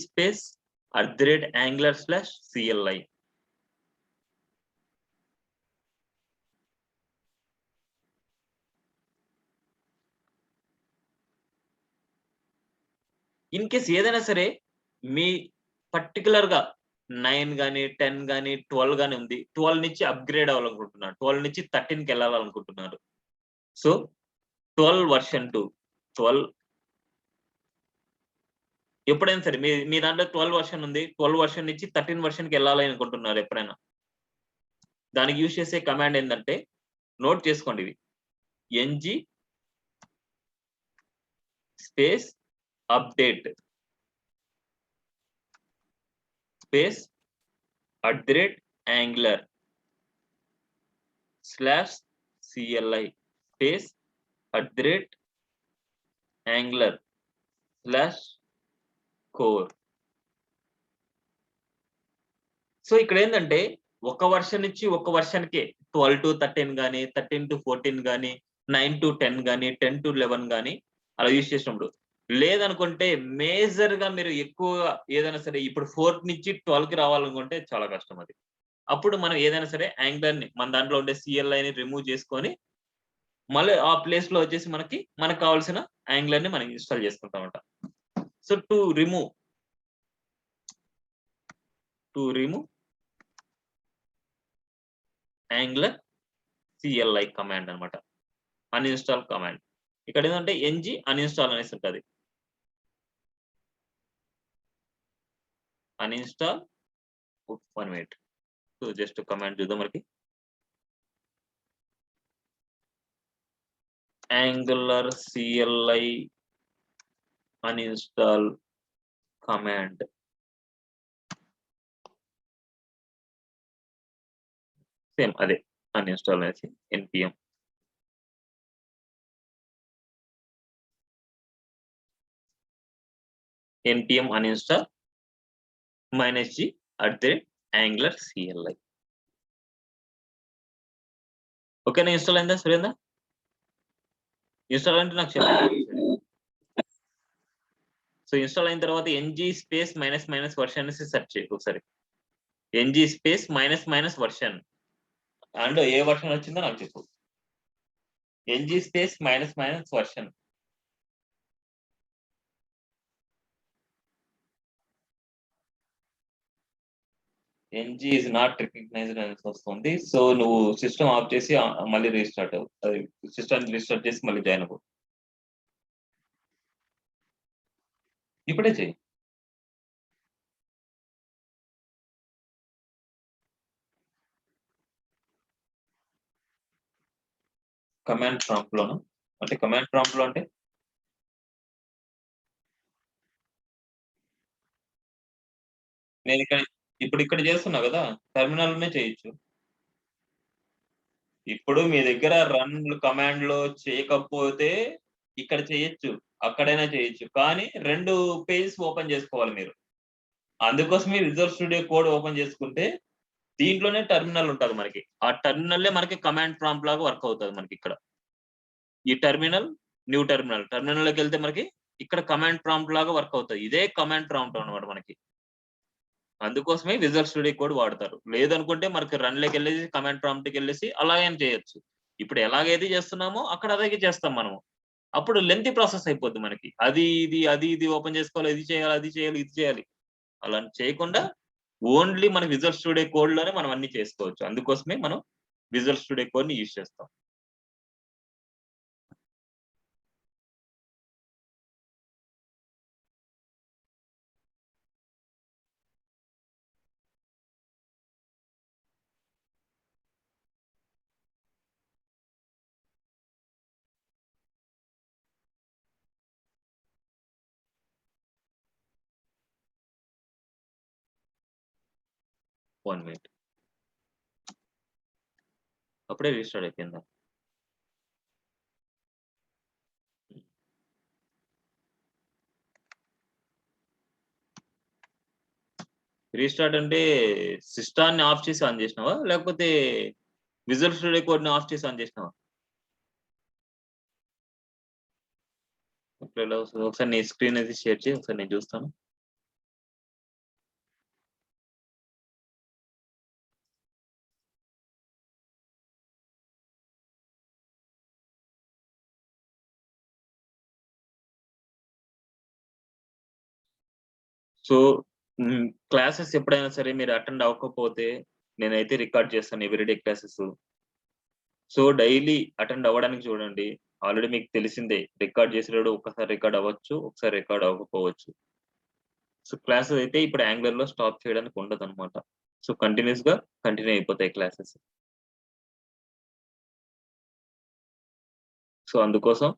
@angular/cli. In case ఏదైనా సరే మీ పర్టిక్యులర్‌గా 9 గాని, 10 గాని, 12 గాని ఉంది. 12 నుంచి అప్‌గ్రేడ్ అవ్వాలనుకుంటున్నారు. 12 నుంచి 13కి ఎళ్ళాలనుకుంటున్నారు. సో 12 వర్షన్ 12 ఎప్పుడైనా సరే మీ దాంట్లో 12 వర్షన్ ఉంది. 12 వర్షన్ నుంచి 13 వర్షన్‌కి ఎళ్ళాలి అనుకుంటున్నారు ఎప్పుడైనా. దానికి యూజ్ చేసే కమాండ్ ఏందంటే నోట్ చేసుకోండి ఇవి. ng space update space @angular/cli space @angular/core. So ఇక్కడ ఏందంటే ఒక వర్షన్ నుంచి ఒక వర్షన్‌కే 12-13 గాని, 13-14 గాని, 9-10 గాని, 10-11 గాని అలా యూజ్ చేసినప్పుడు. లేదనుకుంటే మేజర్‌గా మీరు ఎక్కువగా ఏదైనా సరే ఇప్పుడు 4 నుంచి 12కి రావాలనుకుంటే చాలా కష్టం అది. అప్పుడు మనం ఏదైనా సరే యాంగులర్‌ని మన దాంట్లో ఉండే CLIని రిమూవ్ చేసుకొని మళ్ళీ ఆ ప్లేస్‌లో వచ్చేసి మనకు కావాల్సిన యాంగులర్‌ని మనం ఇన్‌స్టాల్ చేసుకుంటామట. So to remove Angular CLI command అన్నమాట. Uninstall command. ఇక్కడ ఏందంటే ng అన్‌ఇన్‌స్టాల్ అనేసి ఉంటది. Uninstall 1 minute. So just command చూద్దాం మనకి. Angular CLI uninstall command. Same అదే అన్‌ఇన్‌స్టాల్ అనేసి npm అన్‌ఇన్‌స్టాల్ -g @angular-cli. ఓకేనా? ఇన్‌స్టాల్ అయిందా సురేంద్ర? ఇన్‌స్టాల్ అంటే నాకు చెప్పండి. సో ఇన్‌స్టాల్ అయిన తర్వాత ng స్పేస్ మైనస్ వర్షన్ అనేసి సెర్చ్ చేయి ఒకసారి. ng space minus version. అందులో ఏ వర్షన్ వచ్చిందో నాకు చెప్పు. ng space minus version. ng is not recognized అనేసి వస్తుంది. సో నువ్వు సిస్టమ్ ఆఫ్ చేసి మళ్ళీ రీస్టార్ట్ అవ్వు. అది సిస్టమ్ రీస్టార్ట్ చేసి మళ్ళీ జాయిన్ అవ్వు. ఇప్పుడే చెయ్యి. కమాండ్ ప్రాంప్ట్ లోనా? అంటే కమాండ్ ప్రాంప్ట్ లో అంటే ఇప్పుడు ఇక్కడ చేస్తున్నా కదా! టెర్మినల్‌లోనే చేయొచ్చు. ఇప్పుడు మీ దగ్గర రన్ కమాండ్‌లో చేయకపోతే ఇక్కడ చేయొచ్చు. అక్కడైనా చేయొచ్చు. కానీ 2 పేజెస్ ఓపెన్ చేసుకోవాలి మీరు. అందుకోసమే విజువల్ స్టూడియో కోడ్ ఓపెన్ చేసుకుంటే దీంట్లోనే టెర్మినల్ ఉంటది మనకి. ఆ టెర్మినల్లే మనకి కమాండ్ ప్రాంప్ట్ లాగా వర్క్ అవుతది మనకిక్కడ. ఈ టెర్మినల్, న్యూ టెర్మినల్. టెర్మినల్‌లోకెళ్తే మనకి ఇక్కడ కమాండ్ ప్రాంప్ట్ లాగా వర్క్ అవుతది. ఇదే కమాండ్ ప్రాంప్ట్ అన్నమాట మనకి. అందుకోసమే విజువల్ స్టూడియో కోడ్ వాడతారు. లేదనుకుంటే మనకి రన్‌లోకెళ్ళేసి కమాండ్ ప్రాంప్ట్‌కెళ్ళేసి అలాగైనా చేయొచ్చు. ఇప్పుడు ఎలాగైతే చేస్తున్నామో అక్కడ అలాగే చేస్తాం మనము. అప్పుడు లెంథీ ప్రాసెస్ అయిపోద్ది మనకి. అది ఇది ఓపెన్ చేసుకోవాలి, ఇది చేయాలి, అది చేయాలి, ఇది చేయాలి. అలా చేయకుండా ఓన్లీ మన విజువల్ స్టూడియో కోడ్‌లోనే మనం అన్నీ చేసుకోవచ్చు. అందుకోసమే మనం విజువల్ స్టూడియో కోడ్‌ని యూజ్ చేస్తాం. 1 మినిట్. అప్పుడే రీస్టార్ట్ అయిపోయిందా? రీస్టార్ట్ అంటే సిస్టాన్ని ఆఫ్ చేసి ఆన్ చేసినావా? లేకపోతే విజువల్ స్టూడియో కోడ్‌ని ఆఫ్ చేసి ఆన్ చేసినావా? ఇప్పుడు ఎలా వస్తది? ఒకసారి నీ స్క్రీన్ అది షేర్ చెయి. ఒకసారి నేను చూస్తాను. సో, క్లాసెస్ ఎప్పుడైనా సరే మీరు అటెండ్ అవ్వకపోతే నేనైతే రికార్డ్ చేస్తాను everyday classes. So, daily attend అవ్వడానికి చూడండి. ఆల్రెడీ మీకు తెలిసిందే. రికార్డ్ చేసేటప్పుడు ఒక్కసారి రికార్డ్ అవ్వచ్చు. ఒకసారి రికార్డ్ అవ్వకపోవచ్చు. సో, క్లాసెస్ అయితే ఇప్పుడు యాంగులర్‌లో స్టాప్ చేయడానికి ఉండదనమాట. సో, కంటిన్యూయస్‌గా కంటిన్యూ అయిపోతాయి క్లాసెస్. సో, అందుకోసం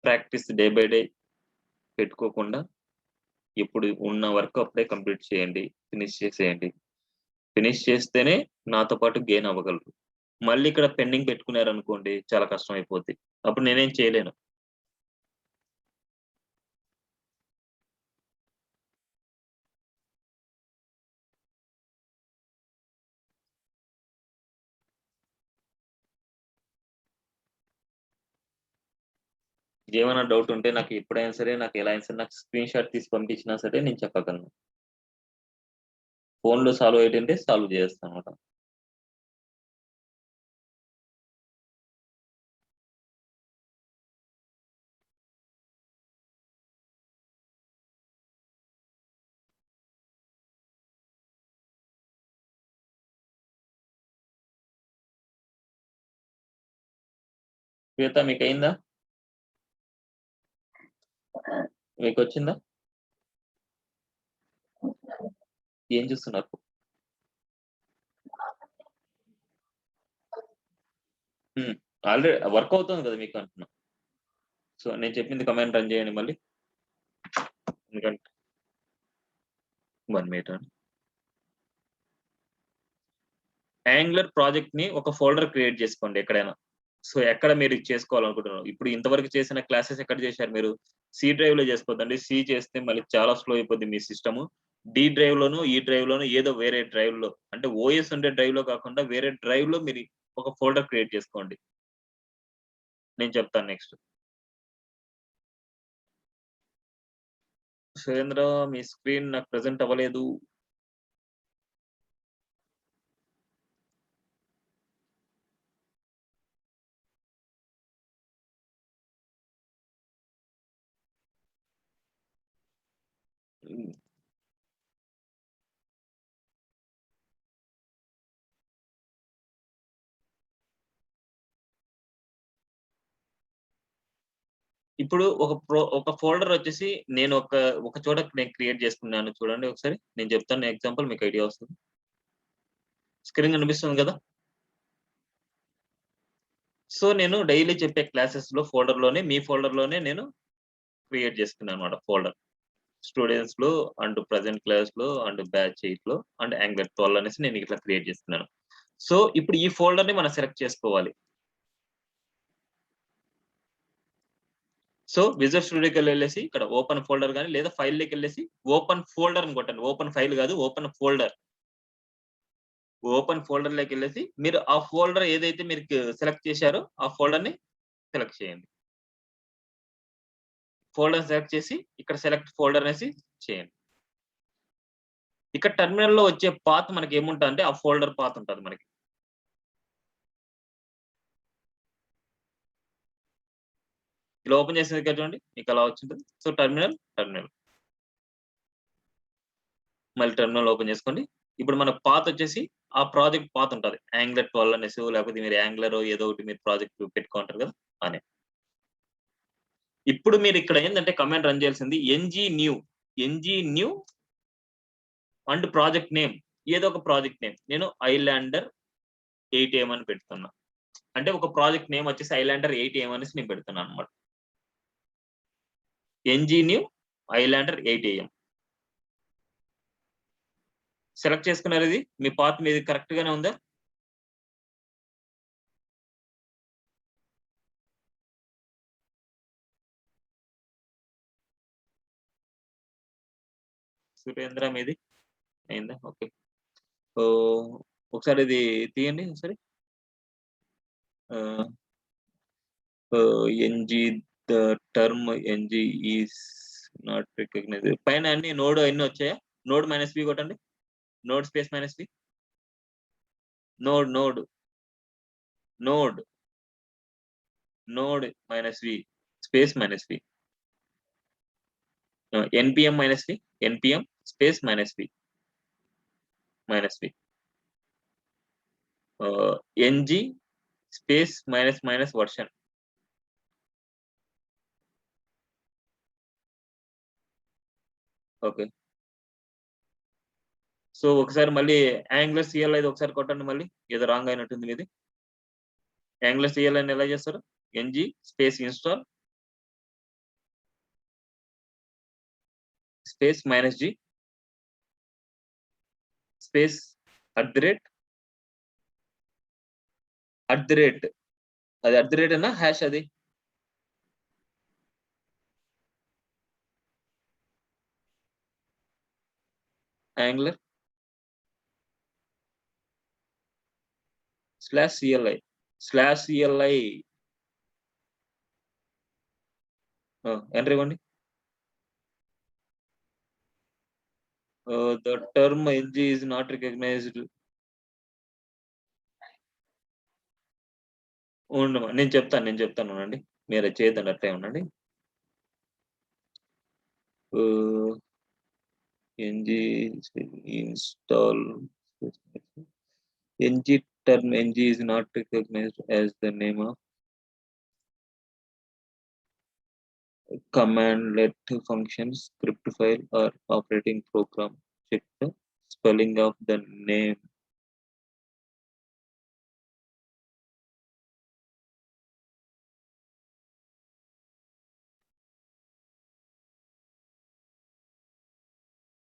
ప్రాక్టీస్ డే బై డే పెట్టుకోకుండా ఇప్పుడు ఉన్న వర్క్ అప్పుడే కంప్లీట్ చేయండి. ఫినిష్ చేసేయండి. ఫినిష్ చేస్తేనే నాతో పాటు గెయిన్ అవ్వగలరు. మళ్ళీ ఇక్కడ పెండింగ్ పెట్టుకున్నారనుకోండి చాలా కష్టం అయిపోద్ది. అప్పుడు నేనేం చేయలేను. ఏమైనా డౌట్ ఉంటే నాకు ఎప్పుడైనా సరే నాకు ఎలా అయినా సరే నాకు స్క్రీన్ షాట్ తీసి పంపించినా సరే నేను చెప్పగలను. ఫోన్‌లో సాల్వ్ అయ్యేటివుంటే సాల్వ్ చేసేస్తానన్నమాట. శ్వేత మీకయిందా? మీకొచ్చిందా? ఏం చూస్తున్నారు? హ్మ్. ఆల్రెడీ వర్క్ అవుతుంది కదా మీకు అంటున్నా. సో, నేను చెప్పింది కమాండ్ రన్ చేయండి మళ్ళీ. ఎందుకంటే 1 మినిట్ అండి. యాంగులర్ ప్రాజెక్ట్‌ని ఒక ఫోల్డర్ క్రియేట్ చేసుకోండి ఎక్కడైనా. సో, ఎక్కడ మీరు ఇది చేసుకోవాలనుకుంటున్నారు. ఇప్పుడు ఇంతవరకు చేసిన క్లాసెస్ ఎక్కడ చేశారు మీరు? సి డ్రైవ్‌లో చేసుకోవద్దండి. సి చేస్తే మళ్ళీ చాలా స్లో అయిపోద్ది మీ సిస్టము. డి డ్రైవ్‌లోనో, ఈ డ్రైవ్‌లోనో ఏదో వేరే డ్రైవ్‌లో అంటే ఓఎస్ ఉండే డ్రైవ్‌లో కాకుండా వేరే డ్రైవ్‌లో మీరు ఒక ఫోల్డర్ క్రియేట్ చేసుకోండి. నేను చెప్తాను నెక్స్ట్. సురేంద్ర మీ స్క్రీన్ నాకు ప్రెజెంట్ అవ్వలేదు. హ్మ్. ఇప్పుడు ఒక ఫోల్డర్ వచ్చేసి నేను ఒక చోట నేను క్రియేట్ చేసుకున్నాను చూడండి ఒకసారి. నేను చెప్తాను ఎగ్జాంపుల్ మీకు ఐడియా వస్తది. స్క్రీన్ కనిపిస్తుంది కదా! సో, నేను డైలీ చెప్పే క్లాసెస్‌లో ఫోల్డర్‌లోనే మీ ఫోల్డర్‌లోనే నేను క్రియేట్ చేసుకున్నానన్నమాట ఫోల్డర్. స్టూడెంట్స్ లో అండ్ ప్రజెంట్ క్లాస్ లో అండ్ బ్యాచ్ 8 లో అండ్ యాంగులర్ 12 అనేసి నేను ఇట్లా క్రియేట్ చేస్తున్నాను. సో ఇప్పుడు ఈ ఫోల్డర్ ని మనం సెలెక్ట్ చేసుకోవాలి. సో విజువల్ స్టూడియోకి వెళ్ళేసి ఇక్కడ ఓపెన్ ఫోల్డర్ కానీ లేదా ఫైల్ లోకి వెళ్ళేసి ఓపెన్ ఫోల్డర్ అని కొట్టండి. ఓపెన్ ఫైల్ కాదు, ఓపెన్ ఫోల్డర్. ఓపెన్ ఫోల్డర్ లోకి వెళ్ళేసి మీరు ఆ ఫోల్డర్ ఏదైతే మీరు సెలెక్ట్ చేశారో ఆ ఫోల్డర్ ని సెలెక్ట్ చేయండి. ఫోల్డర్ సెలెక్ట్ చేసి ఇక్కడ సెలెక్ట్ ఫోల్డర్ అనేసి చేయండి. ఇక్కడ టెర్మినల్ లో వచ్చే పాత్ మనకి ఏముంటుంది అంటే ఆ ఫోల్డర్ పాత్ ఉంటుంది మనకి. ఇలా ఓపెన్ చేసేది చూడండి మీకు అలా వచ్చింటుంది. సో టెర్మినల్ మళ్ళీ టెర్మినల్ ఓపెన్ చేసుకోండి. ఇప్పుడు మన పాత్ వచ్చేసి ఆ ప్రాజెక్ట్ పాత్ ఉంటది. యాంగులర్ 12 అనేసి లేకపోతే మీరు యాంగులర్ ఏదో ఒకటి మీరు ప్రాజెక్ట్ పెట్టుకుంటారు కదా అని. ఇప్పుడు మీరు ఇక్కడ ఏంటంటే కమాండ్ రన్ చేయాల్సింది ng new and project name ఏదో ఒక ప్రాజెక్ట్ నేమ్. నేను ఐలాండర్ 8am అని పెడుతున్నా. అంటే ఒక ప్రాజెక్ట్ నేమ్ వచ్చేసి ఐలాండర్ 8am అనేసి నేను పెడుతున్నాను అనమాట. ng-new ఐలాండర్ 8am సెలెక్ట్ చేసుకున్నారు. ఇది మీ పాత్ మీది కరెక్ట్ గానే ఉందా? సురేంద్ర మీది అయిందా? ఓకే. సో ఒకసారి ఇది తీయండి ఒకసారి. Ng the term ng is not recognize. పైన అన్ని నోడ్ అన్ని వచ్చాయా? నోడ్ -b కొట్టండి. Node space -b. Node -v space -v. npm -v npm space -v ng స్పేస్ -- వర్షన్. ఓకే. సో ఒకసారి మళ్ళీ యాంగులర్ సిఎల్ అయితే ఒకసారి కొట్టండి. మళ్ళీ ఏదో రాంగ్ అయినట్టుంది మీది. యాంగులర్ సిఎల్ అని ఎలా చేస్తారు? ng space install space -g space @ అది @ అన్నా హ్యాష్ అది? యాంగులర్ /CLI ఎంటర్ ఇవ్వండి. The term ng is not recognized. నేను చెప్తాను ఉండండి. మీరు చేయొద్దండి, అట్లే ఉండండి. ng install ng term ng is not recognized as the name of command let function, script file or operating program. Check the spelling of the name.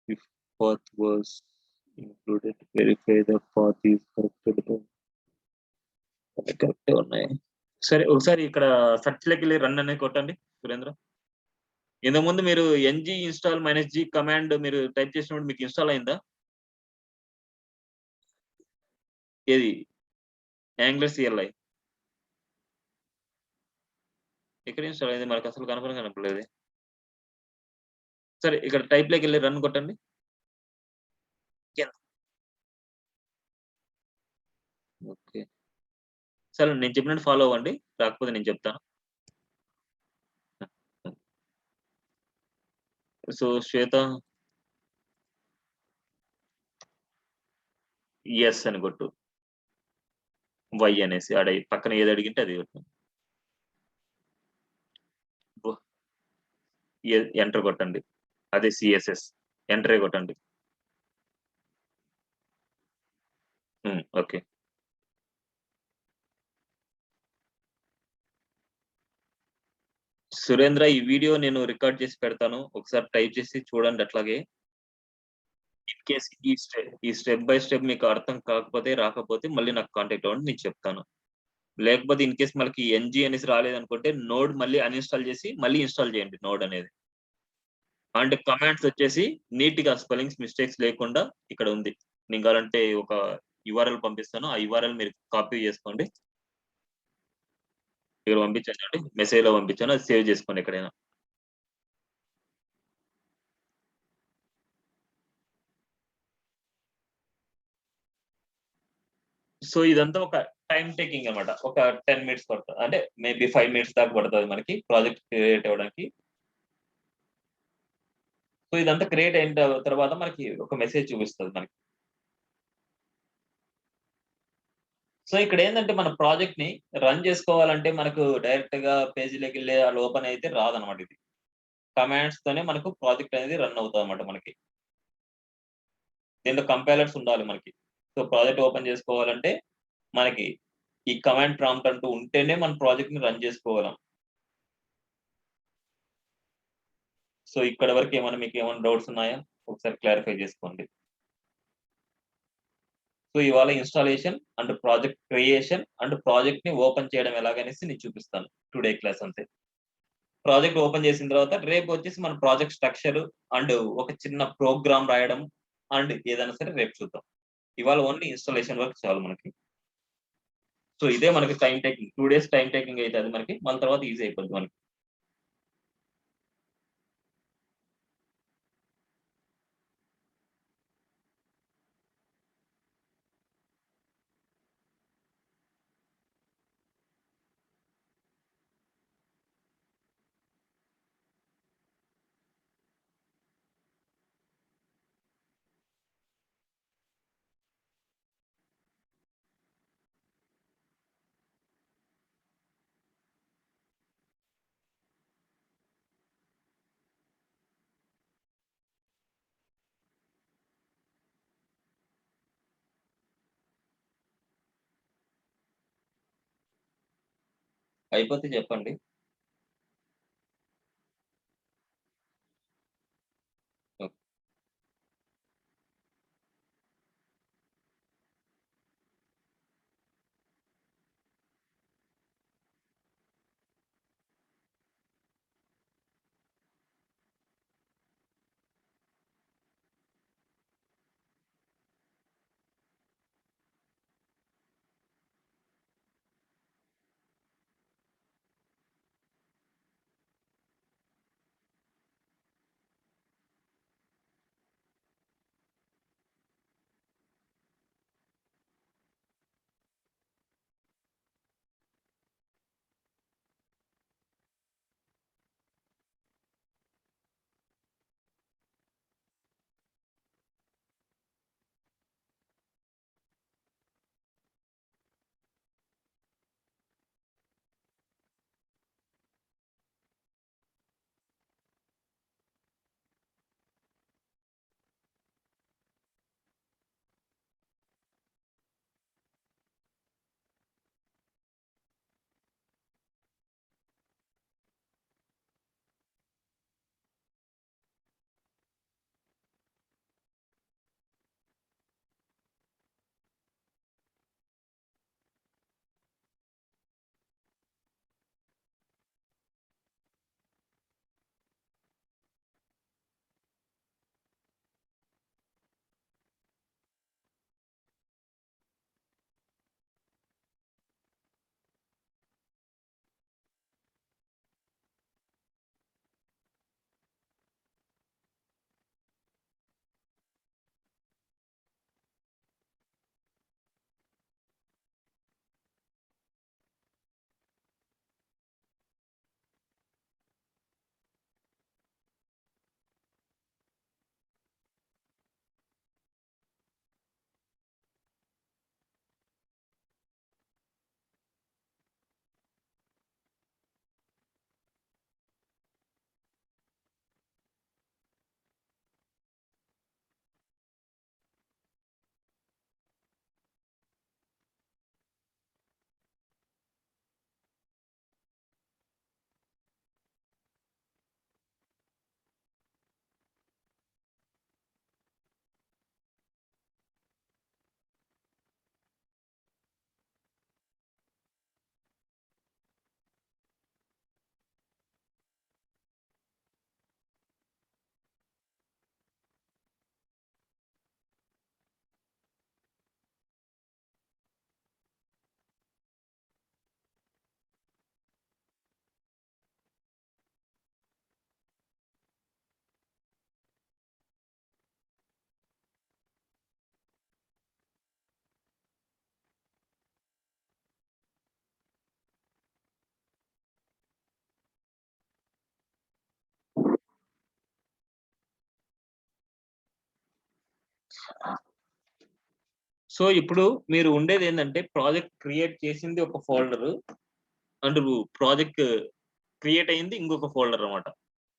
If path was included, verify the path is corrected. Correct ఉన్నాయి. సరే ఒకసారి ఇక్కడ search లోకి వెళ్ళి run అనేది కొట్టండి సురేంద్ర. ఇంతకుముందు మీరు ng ఇన్స్టాల్ -g కమాండ్ మీరు టైప్ చేసినప్పుడు మీకు ఇన్స్టాల్ అయిందా? ఏది? యాంగులర్ సిఎల్ఐ ఎక్కడ ఇన్స్టాల్ అయింది? మనకు అసలు కనపడలేదు. సరే ఇక్కడ టైప్ లోకి వెళ్ళి రన్ కొట్టండి. ఓకే. సరే నేను చెప్పినట్టు ఫాలో అవ్వండి. రాకపోతే నేను చెప్తాను. సో శ్వేత ఎస్ అని కొట్టు. వై అనేసి పక్కన ఏది అడిగింటే అది కొట్టు. ఎంటర్ కొట్టండి. అదే సిఎస్ఎస్ ఎంటరే కొట్టండి. ఓకే. సురేంద్ర ఈ వీడియో నేను రికార్డ్ చేసి పెడతాను. ఒకసారి టైప్ చేసి చూడండి అట్లాగే. ఇన్ కేస్ ఈ స్టెప్ బై స్టెప్ మీకు అర్థం కాకపోతే, రాకపోతే మళ్ళీ నాకు కాంటాక్ట్ అవ్వండి. నేను చెప్తాను. లేకపోతే ఇన్ కేస్ మనకి ఎన్‌జీ అనేసి రాలేదనుకుంటే నోడ్ మళ్ళీ అన్‌ఇన్‌స్టాల్ చేసి మళ్ళీ ఇన్‌స్టాల్ చేయండి నోడ్ అనేది. అండ్ కమాండ్స్ వచ్చేసి నీట్‌గా స్పెల్లింగ్స్ మిస్టేక్స్ లేకుండా ఇక్కడ ఉంది. నేను కావాలంటే ఒక యూఆర్ఎల్ పంపిస్తాను. ఆ యూఆర్ఎల్ మీరు కాపీ చేసుకోండి. ఇక్కడ పంపించాను చూడండి. మెసేజ్‌లో పంపించాను. అది సేవ్ చేసుకోండి ఎక్కడైనా. సో ఇదంతా ఒక టైమ్ టేకింగ్ అన్నమాట. ఒక 10 మినిట్స్ పడతది. అంటే మేబీ 5 మినిట్స్ దాకా పడతది మనకి ప్రాజెక్ట్ క్రియేట్ అవ్వడానికి. సో ఇదంతా క్రియేట్ అయిన తర్వాత మనకి ఒక మెసేజ్ చూపిస్తది మనకి. సో ఇక్కడేందంటే మన ప్రాజెక్ట్‌ని రన్ చేసుకోవాలంటే మనకు డైరెక్ట్‌గా పేజీలోకెళ్ళి అలా ఓపెన్ అయితే రాదన్నమాట ఇది. కమాండ్స్ తోనే మనకు ప్రాజెక్ట్ అనేది రన్ అవుతదన్నమాట మనకి. దీంట్లో కంపైలర్స్ ఉండాలి మనకి. సో ప్రాజెక్ట్ ఓపెన్ చేసుకోవాలంటే మనకి ఈ కమాండ్ ప్రాంప్ట్ అంటూ ఉంటేనే మన ప్రాజెక్ట్‌ని రన్ చేసుకోగలం. సో ఇక్కడి వరకు మీకేమైనా డౌట్స్ ఉన్నాయా? ఒకసారి క్లారిఫై చేసుకోండి. సో ఇవాళ installation and project creation and ప్రాజెక్ట్‌ని ఓపెన్ చేయడం ఎలాగనేసి నేను చూపిస్తాను. టుడే క్లాస్ అంతే. ప్రాజెక్ట్ ఓపెన్ చేసిన తర్వాత రేపొచ్చేసి మన ప్రాజెక్ట్ స్ట్రక్చర్ అండ్ ఒక చిన్న ప్రోగ్రామ్ రాయడం అండ్ ఏదైనా సరే రేపు చూద్దాం. ఇవాళ ఓన్లీ ఇన్‌స్టాలేషన్ వరకు చాలు మనకి. సో ఇదే మనకి time taking. 2 days time taking అయితది మనకి. మళ్ళీ తర్వాత ఈజీ అయిపోద్ది మనకి. అయిపోతే చెప్పండి. ఓకే. సో, ఇప్పుడు మీరు ఉండేదేందంటే ప్రాజెక్ట్ క్రియేట్ చేసింది ఒక ఫోల్డరు. అండ్ ప్రాజెక్ట్ క్రియేట్ అయింది ఇంకొక ఫోల్డర్ అన్నమాట.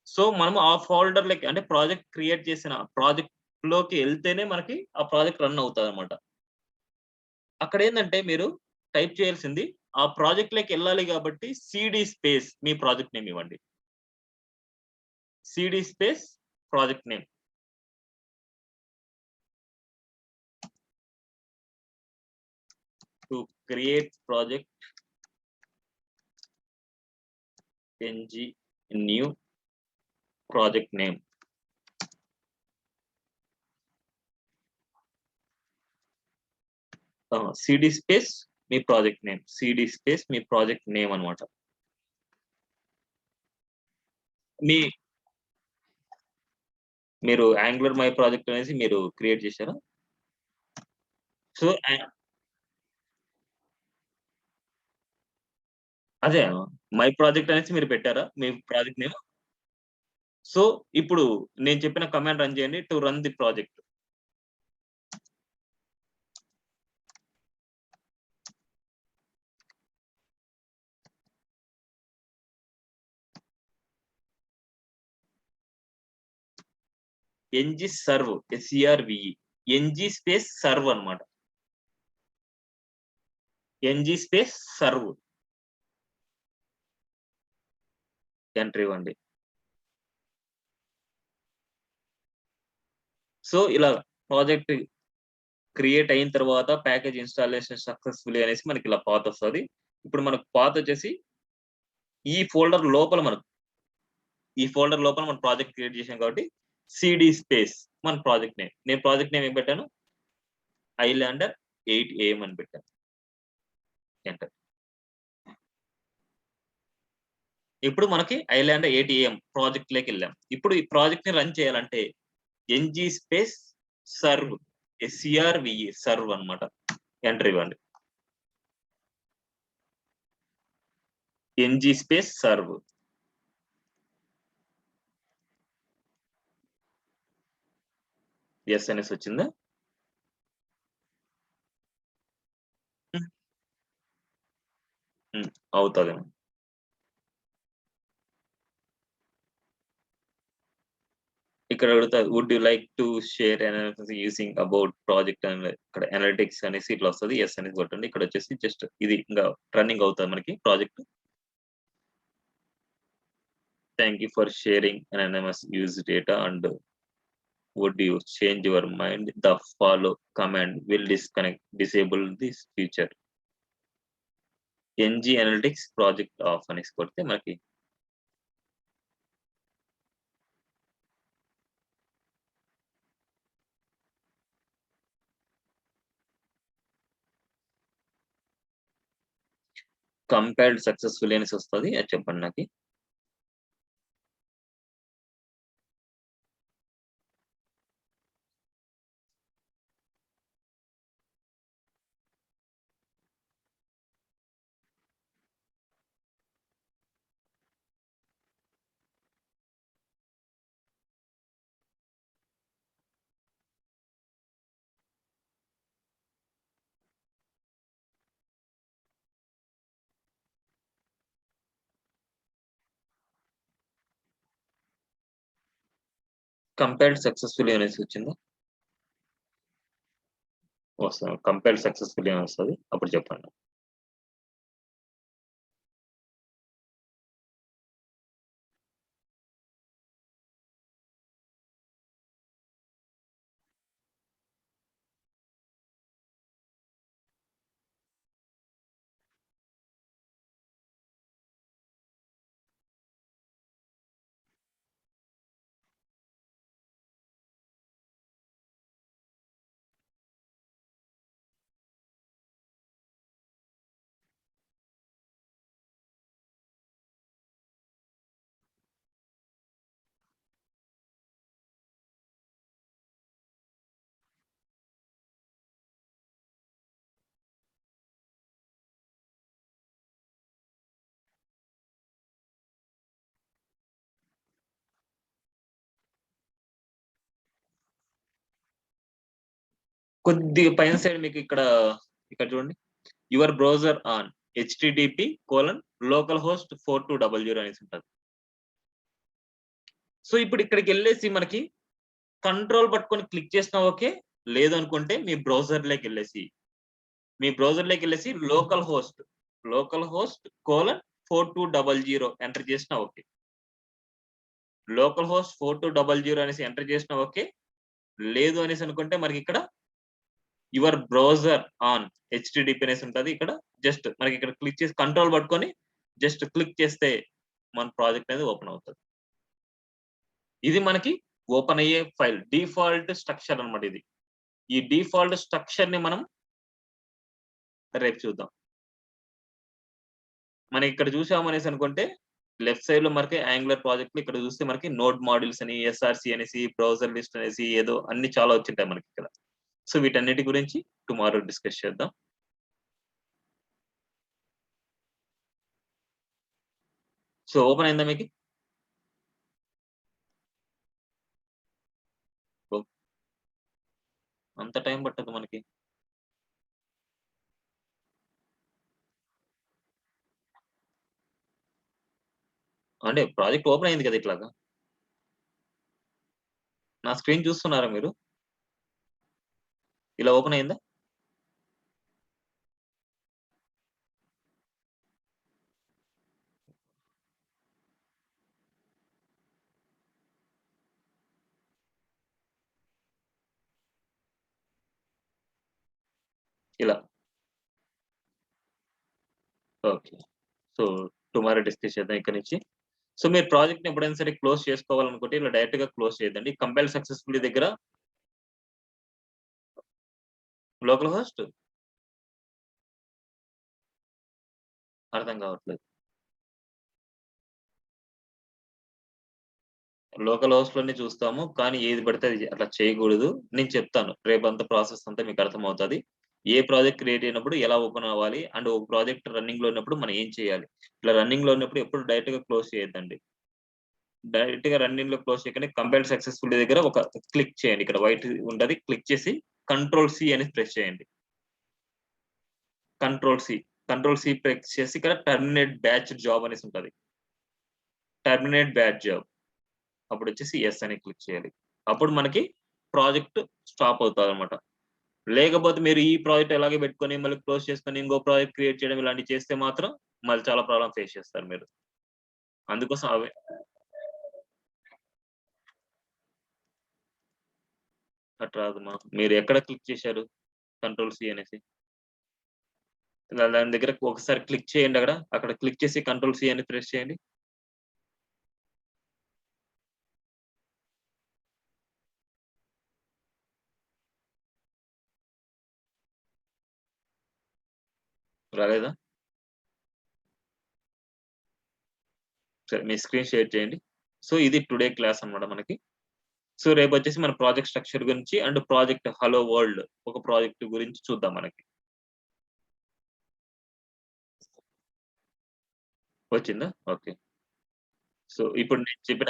సో, మనము ఆ ఫోల్డర్‌లకి అంటే ప్రాజెక్ట్ క్రియేట్ చేసిన ప్రాజెక్ట్‌లోకి ఎళ్తేనే మనకి ఆ ప్రాజెక్ట్ రన్ అవుతదన్నమాట. అక్కడేందంటే మీరు టైప్ చేయాల్సింది ఆ ప్రాజెక్ట్‌లోకెళ్ళాలి గాబట్టి సీడీ స్పేస్ మీ ప్రాజెక్ట్ నేమ్ ఇవ్వండి. CD space project name. To create project ng new project name. CD space మీ ప్రాజెక్ట్ నేమ్. సీడీ స్పేస్ మీ ప్రాజెక్ట్ నేమ్ అన్నమాట. మీ మీరు యాంగులర్ మై ప్రాజెక్ట్ అనేసి మీరు క్రియేట్ చేసారా? సో, అదే మై ప్రాజెక్ట్ అనేసి మీరు పెట్టారా? మీ ప్రాజెక్ట్ నేమ్? సో, ఇప్పుడు నేను చెప్పిన కమాండ్ రన్ చేయండి to run the project. NG serve S E R V E. NG space serve అన్నమాట. NG space serve. ఎంటర్ ఇవ్వండి. సో, ఇలా ప్రాజెక్ట్ క్రియేట్ అయిన తర్వాత ప్యాకేజ్ ఇన్‌స్టాలేషన్ సక్సెస్‌ఫుల్లీ అనేసి మనకి ఇలా పాత్ వస్తది. ఇప్పుడు మనకు పాత్ వచ్చేసి ఈ ఫోల్డర్ లోపల మన ప్రాజెక్ట్ క్రియేట్ చేసాం కాబట్టి సీడీ స్పేస్ మన ప్రాజెక్ట్ నేమ్. నేను ప్రాజెక్ట్ నేమ్ ఏం పెట్టాను? ఐలాండర్ 8 ఏఎం అని పెట్టాను. ఎంటర్. ఇప్పుడు మనకి ఐలాండర్ 8 ఏఎం ప్రాజెక్ట్‌లోకెళ్ళాం. ఇప్పుడు ఈ ప్రాజెక్ట్‌ని రన్ చేయాలంటే ng space serve S E R V E serve అన్నమాట. ఎంటర్ ఇవ్వండి. Ng space serve. యెస్ అనేసి వచ్చిందా? హ్మ్. హ్మ్. అవుతదేమో. ఇక్కడ అడుగుతారు would you like to share analysis using about project అని ఇక్కడ అనలిటిక్స్ అనేసి ఇట్లా వస్తది. యెస్ అనేసి కొట్టండి. ఇక్కడొచ్చేసి జస్ట్ ఇది ఇంగా రన్నింగ్ అవుతది మనకి project. Thank you for sharing anonymous use data and would you change your mind the follow command will disable this feature. Ng analytics project off అనేసి కొడితే మనకి కంపైల్డ్ సక్సెస్‌ఫుల్లీ అనేసి వస్తది. అది చెప్పండి నాకి. కంపైల్డ్ సక్సెస్‌ఫుల్లీ అనేసి వచ్చిందా? కంపైల్డ్ సక్సెస్‌ఫుల్లీ అని వస్తది. అప్పుడు చెప్పండి. కొద్దిగా పైన సైడ్ మీకు ఇక్కడ చూడండి, యువర్ బ్రౌజర్ ఆన్ http://localhost 4200 అనేసి ఉంటుంది. సో ఇప్పుడు ఇక్కడికి వెళ్ళేసి మనకి కంట్రోల్ పట్టుకొని క్లిక్ చేసినా ఓకే, లేదు అనుకుంటే మీ బ్రౌజర్ లోకి వెళ్ళేసి లోకల్ హోస్ట్ 4200 ఎంటర్ చేసినా ఓకే. లోకల్ హోస్ట్ 4200 అనేసి ఎంటర్ చేసినా ఓకే, లేదు అనేసి అనుకుంటే మనకి ఇక్కడ యువర్ బ్రౌజర్ ఆన్ http అనేసి ఉంటుంది. ఇక్కడ జస్ట్ మనకి ఇక్కడ క్లిక్ చేసి కంట్రోల్ పట్టుకొని జస్ట్ క్లిక్ చేస్తే మన ప్రాజెక్ట్ అనేది ఓపెన్ అవుతుంది. ఇది మనకి ఓపెన్ అయ్యే ఫైల్ డిఫాల్ట్ స్ట్రక్చర్ అన్నమాట. ఇది ఈ డిఫాల్ట్ స్ట్రక్చర్ ని మనం రేపు చూద్దాం. మనకి ఇక్కడ చూసాము అనేసి అనుకుంటే లెఫ్ట్ సైడ్ లో మనకి యాంగులర్ ప్రాజెక్ట్ ఇక్కడ చూస్తే మనకి నోడ్ మాడ్యూల్స్ అని, ఎస్ఆర్సి అనేసి, బ్రౌజర్ లిస్ట్ అనేసి ఏదో అన్ని చాలా వచ్చింటాయి మనకి ఇక్కడ. సో వీటన్నిటి గురించి టుమారో డిస్కస్ చేద్దాం. సో ఓపెన్ అయిందా మీకు? అంత టైం పట్టదు మనకి. అంటే ప్రాజెక్ట్ ఓపెన్ అయింది కదా ఇట్లాగా. నా స్క్రీన్ చూస్తున్నారా మీరు? ఇలా ఓపెన్ అయిందా? ఇలా. ఓకే. సో టుమారో డిస్కస్ చేద్దాం ఇక్కడ నుంచి. సో మీరు ప్రాజెక్ట్ ని ఎప్పుడైనా సరే క్లోజ్ చేసుకోవాలనుకుంటే ఇలా డైరెక్ట్ గా క్లోజ్ చేయదండి. కంపైల్ సక్సెస్ఫుల్లీ దగ్గర లోకల్ హోస్ట్ అర్థం కావట్లేదు. లోకల్ హోస్ట్ లోనే చూస్తాము, కానీ ఏది పడితే అది అట్లా చేయకూడదు. నేను చెప్తాను రేపంతా ప్రాసెస్ అంతా మీకు అర్థమవుతుంది. ఏ ప్రాజెక్ట్ క్రియేట్ అయినప్పుడు ఎలా ఓపెన్ అవ్వాలి అండ్ ఒక ప్రాజెక్ట్ రన్నింగ్ లో ఉన్నప్పుడు మనం ఏం చేయాలి. ఇట్లా రన్నింగ్ లో ఉన్నప్పుడు ఎప్పుడు డైరెక్ట్ గా క్లోజ్ చేయొద్దండి. డైరెక్ట్ గా రన్నింగ్ లో క్లోజ్ చేయకుండా కంపైల్ సక్సెస్ఫుల్ దగ్గర ఒక క్లిక్ చేయండి. ఇక్కడ వైట్ ఉంటది, క్లిక్ చేసి కంట్రోల్-C అని ప్రెస్ చేయండి. కంట్రోల్-C ప్రెస్ చేసి ఇక్కడ టర్మినేట్ బ్యాచ్ జాబ్ అనేసి ఉంటది. టర్మినేట్ బ్యాచ్ జాబ్ అప్పుడు వచ్చేసి ఎస్ అని క్లిక్ చేయాలి. అప్పుడు మనకి ప్రాజెక్ట్ స్టాప్ అవుతుంది అనమాట. లేకపోతే మీరు ఈ ప్రాజెక్ట్ ఎలాగే పెట్టుకొని మళ్ళీ క్లోజ్ చేసుకొని ఇంకో ప్రాజెక్ట్ క్రియేట్ చేయడం ఇలాంటివి చేస్తే మాత్రం మళ్ళీ చాలా ప్రాబ్లం ఫేస్ చేస్తారు మీరు. అందుకోసం అవి అట్లా రాదమ్మా. మీరు ఎక్కడ క్లిక్ చేశారు కంట్రోల్-C అనేసి? దాని దగ్గర ఒకసారి క్లిక్ చేయండి. అక్కడ క్లిక్ చేసి కంట్రోల్-C అని ప్రెస్ చేయండి. రాలేదా? సరే మీ స్క్రీన్ షేర్ చేయండి. సో ఇది టుడే క్లాస్ అన్నమాట మనకి. సో రేపు వచ్చేసి మన ప్రాజెక్ట్ స్ట్రక్చర్ గురించి అండ్ ప్రాజెక్ట్ హలో వరల్డ్ ఒక ప్రాజెక్ట్ గురించి చూద్దాం మనకి. వచ్చిందా? ఓకే. సో ఇప్పుడు నేను చెప్పిన